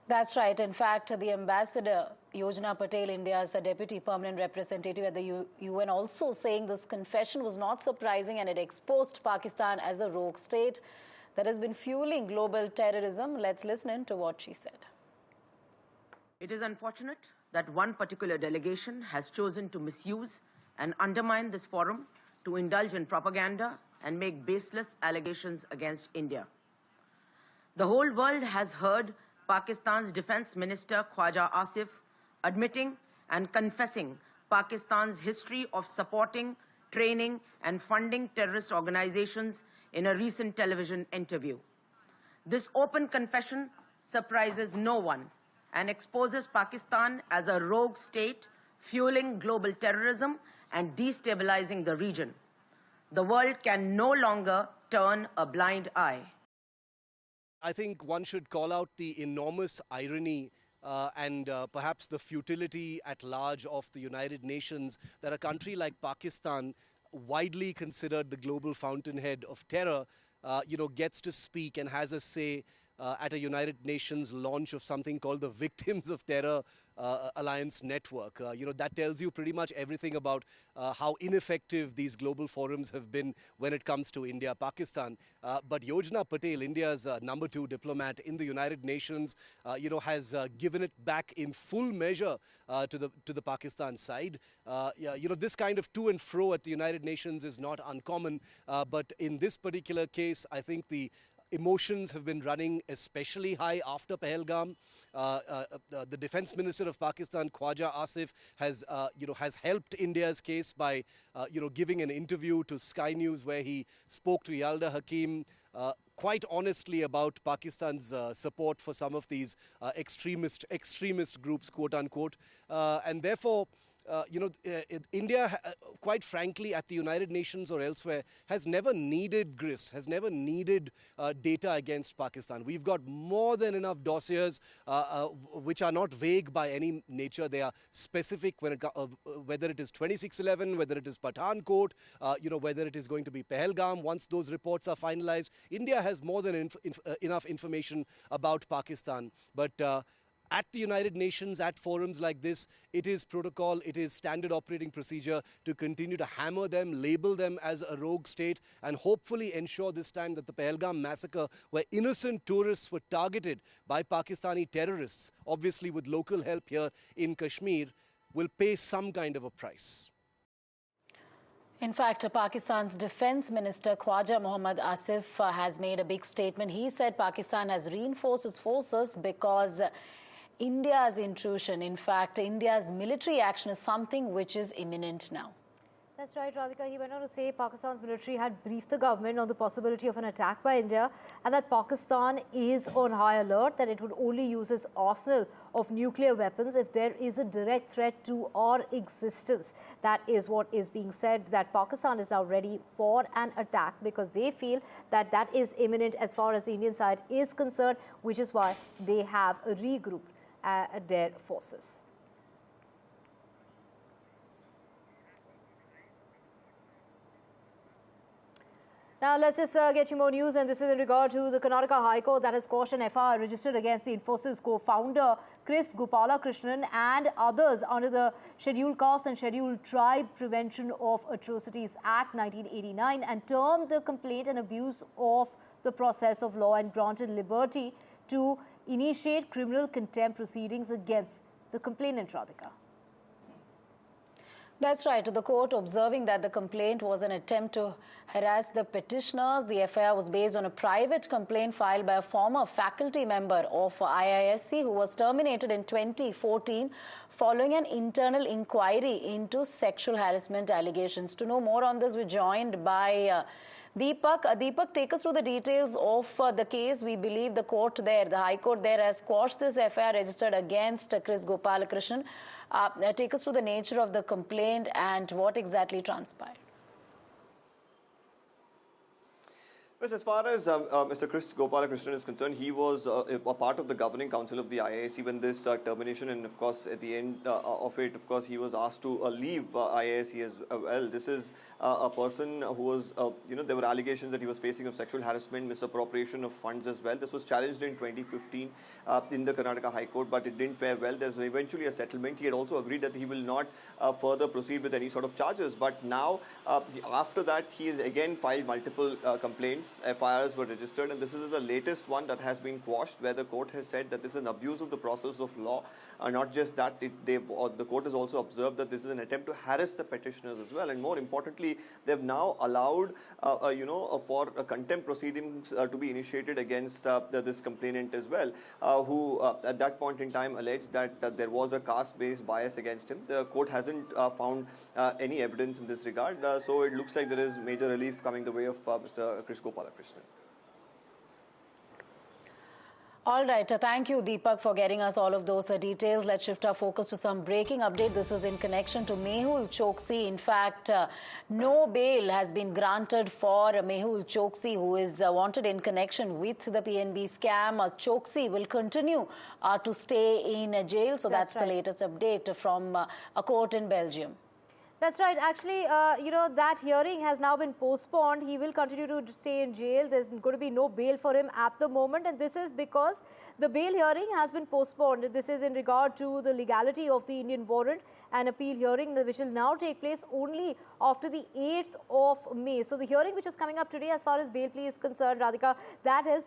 That's right. In fact, the ambassador, Yojana Patel, India's deputy permanent representative at the UN, also saying this confession was not surprising and it exposed Pakistan as a rogue state that has been fueling global terrorism. Let's listen in to what she said. It is unfortunate that one particular delegation has chosen to misuse and undermine this forum to indulge in propaganda and make baseless allegations against India. The whole world has heard Pakistan's Defence Minister Khwaja Asif admitting and confessing Pakistan's history of supporting, training and funding terrorist organizations in a recent television interview. This open confession surprises no one and exposes Pakistan as a rogue state fueling global terrorism and destabilizing the region. The world can no longer turn a blind eye. I think one should call out the enormous irony and perhaps the futility at large of the United Nations that a country like Pakistan, widely considered the global fountainhead of terror, gets to speak and has a say at a United Nations launch of something called the Victims of Terror alliance network. That tells you pretty much everything about how ineffective these global forums have been when it comes to India, Pakistan. But Yojana Patel, India's number 2 diplomat in the United Nations, has given it back in full measure to the Pakistan side. This kind of to and fro at the United Nations is not uncommon, but in this particular case, I think the emotions have been running especially high after Pahalgam. The Defense Minister of Pakistan, Khwaja Asif, has helped India's case by giving an interview to Sky News where he spoke to Yalda Hakim quite honestly about Pakistan's support for some of these extremist groups, quote unquote, and therefore. India, quite frankly, at the United Nations or elsewhere, has never needed grist, has never needed data against Pakistan. We've got more than enough dossiers which are not vague by any nature. They are specific when whether it is 2611, whether it is Pathankot, whether it is going to be Pahalgam. Once those reports are finalized, India has more than enough information about Pakistan. But at the United Nations, at forums like this, it is protocol, it is standard operating procedure to continue to hammer them, label them as a rogue state, and hopefully ensure this time that the Pahalgam massacre, where innocent tourists were targeted by Pakistani terrorists, obviously with local help here in Kashmir, will pay some kind of a price. In fact, Pakistan's Defense Minister Khwaja Mohammad Asif has made a big statement. He said Pakistan has reinforced its forces because India's intrusion, in fact, India's military action is something which is imminent now. That's right, Radhika. He went on to say Pakistan's military had briefed the government on the possibility of an attack by India and that Pakistan is on high alert, that it would only use its arsenal of nuclear weapons if there is a direct threat to our existence. That is what is being said, that Pakistan is now ready for an attack because they feel that that is imminent as far as the Indian side is concerned, which is why they have regrouped their forces. Now, let's just get you more news, and this is in regard to the Karnataka High Court that has quashed an FIR registered against the Infosys co-founder Chris Gopalakrishnan and others under the Scheduled Caste and Scheduled Tribe Prevention of Atrocities Act 1989 and termed the complaint an abuse of the process of law and granted liberty to initiate criminal contempt proceedings against the complainant, Radhika. That's right. The court observing that the complaint was an attempt to harass the petitioners. The FIR was based on a private complaint filed by a former faculty member of IISc who was terminated in 2014 following an internal inquiry into sexual harassment allegations. To know more on this, we're joined by Deepak. Deepak, take us through the details of the case. We believe the court there, the High Court there, has quashed this FIR registered against Chris Gopalakrishnan. Take us through the nature of the complaint and what exactly transpired. Well, as far as Mr. Chris Gopalakrishnan is concerned, he was a part of the governing council of the IISc when this termination, and of course at the end of it, of course he was asked to leave IISc as well. This is a person who was, there were allegations that he was facing of sexual harassment, misappropriation of funds as well. This was challenged in 2015 in the Karnataka High Court, but it didn't fare well. There's eventually a settlement. He had also agreed that he will not further proceed with any sort of charges. But now, after that, he has again filed multiple complaints. FIRs were registered, and this is the latest one that has been quashed, where the court has said that this is an abuse of the process of law. Not just that, the court has also observed that this is an attempt to harass the petitioners as well. And more importantly, they've now allowed, for contempt proceedings to be initiated against this complainant as well, who at that point in time alleged that there was a caste-based bias against him. The court hasn't found any evidence in this regard, so it looks like there is major relief coming the way of Mr. Chris Gopalakrishnan. All right. Thank you, Deepak, for getting us all of those details. Let's shift our focus to some breaking update. This is in connection to Mehul Choksi. In fact, no bail has been granted for Mehul Choksi, who is wanted in connection with the PNB scam. Choksi will continue to stay in jail. So that's right. The latest update from a court in Belgium. That's right. Actually, that hearing has now been postponed. He will continue to stay in jail. There's going to be no bail for him at the moment. And this is because the bail hearing has been postponed. This is in regard to the legality of the Indian warrant and appeal hearing, which will now take place only after the 8th of May. So the hearing which is coming up today as far as bail plea is concerned, Radhika, that has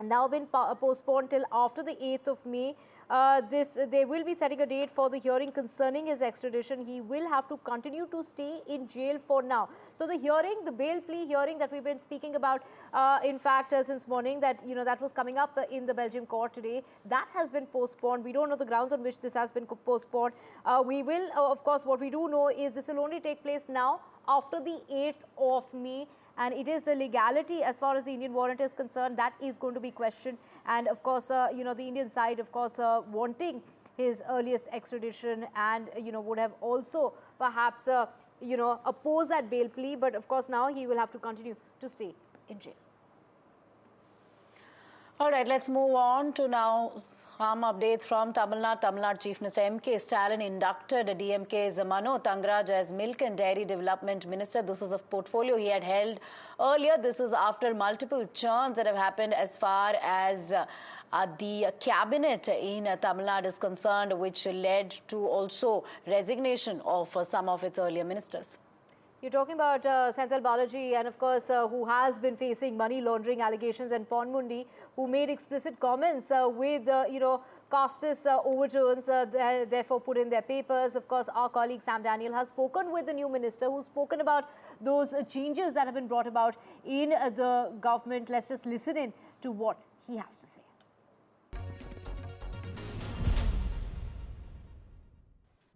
now been postponed till after the 8th of May. They will be setting a date for the hearing concerning his extradition. He will have to continue to stay in jail for now. So the hearing, the bail plea hearing that we've been speaking about, in fact, since morning, that that was coming up in the Belgium court today, that has been postponed. We don't know the grounds on which this has been postponed. We will, of course, what we do know is this will only take place now after the 8th of May. And it is the legality as far as the Indian warrant is concerned that is going to be questioned. And of course, the Indian side, of course, wanting his earliest extradition and, would have also perhaps, opposed that bail plea. But of course, now he will have to continue to stay in jail. All right, let's move on to now some updates from Tamil Nadu. Tamil Nadu Chief Minister M.K. Stalin inducted DMK's Mano Thangaraj as Milk and Dairy Development Minister. This is a portfolio he had held earlier. This is after multiple churns that have happened as far as the cabinet in Tamil Nadu is concerned, which led to also resignation of some of its earlier ministers. You're talking about Senthil Balaji, and of course, who has been facing money laundering allegations, and Pon Mundi, who made explicit comments with, casteist overtones, therefore put in their papers. Of course, our colleague Sam Daniel has spoken with the new minister, who's spoken about those changes that have been brought about in the government. Let's just listen in to what he has to say.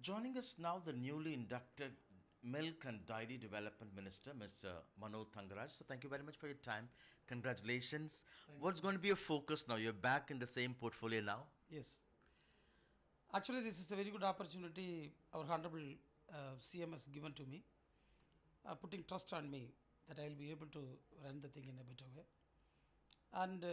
Joining us now, the newly inducted Milk and Dairy Development Minister, Mr. Mano Thangaraj. So thank you very much for your time. Congratulations. What's going to be your focus now? You're back in the same portfolio now? Yes. Actually, this is a very good opportunity our Honorable CM has given to me, putting trust on me that I will be able to run the thing in a better way. And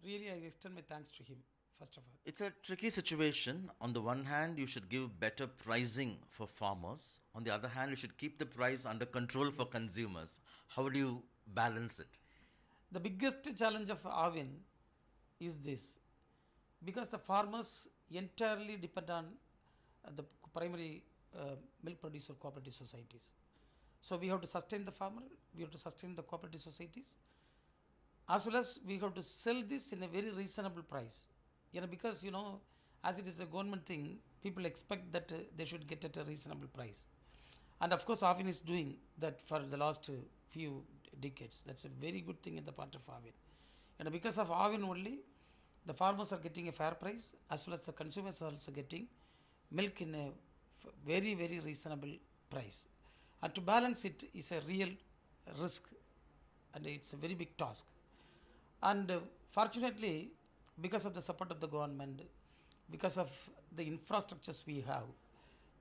really, I extend my thanks to him, first of all. It's a tricky situation. On the one hand, you should give better pricing for farmers. On the other hand, you should keep the price under control for consumers. How do you balance it? The biggest challenge of Avin is this, because the farmers entirely depend on the primary milk producer cooperative societies. So we have to sustain the farmer, we have to sustain the cooperative societies, as well as we have to sell this in a very reasonable price. Because, as it is a government thing, people expect that they should get at a reasonable price. And of course, Avin is doing that for the last few decades. That's a very good thing in the part of Avin. And because of Avin only, the farmers are getting a fair price, as well as the consumers are also getting milk in a very, very reasonable price. And to balance it is a real risk, and it's a very big task. And fortunately, because of the support of the government, because of the infrastructures we have,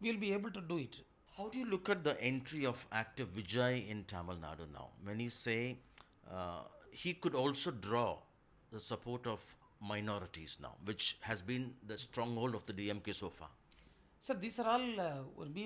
we will be able to do it. How do you look at the entry of actor Vijay in Tamil Nadu now? Many say he could also draw the support of minorities now, which has been the stronghold of the DMK so far. Sir, these are all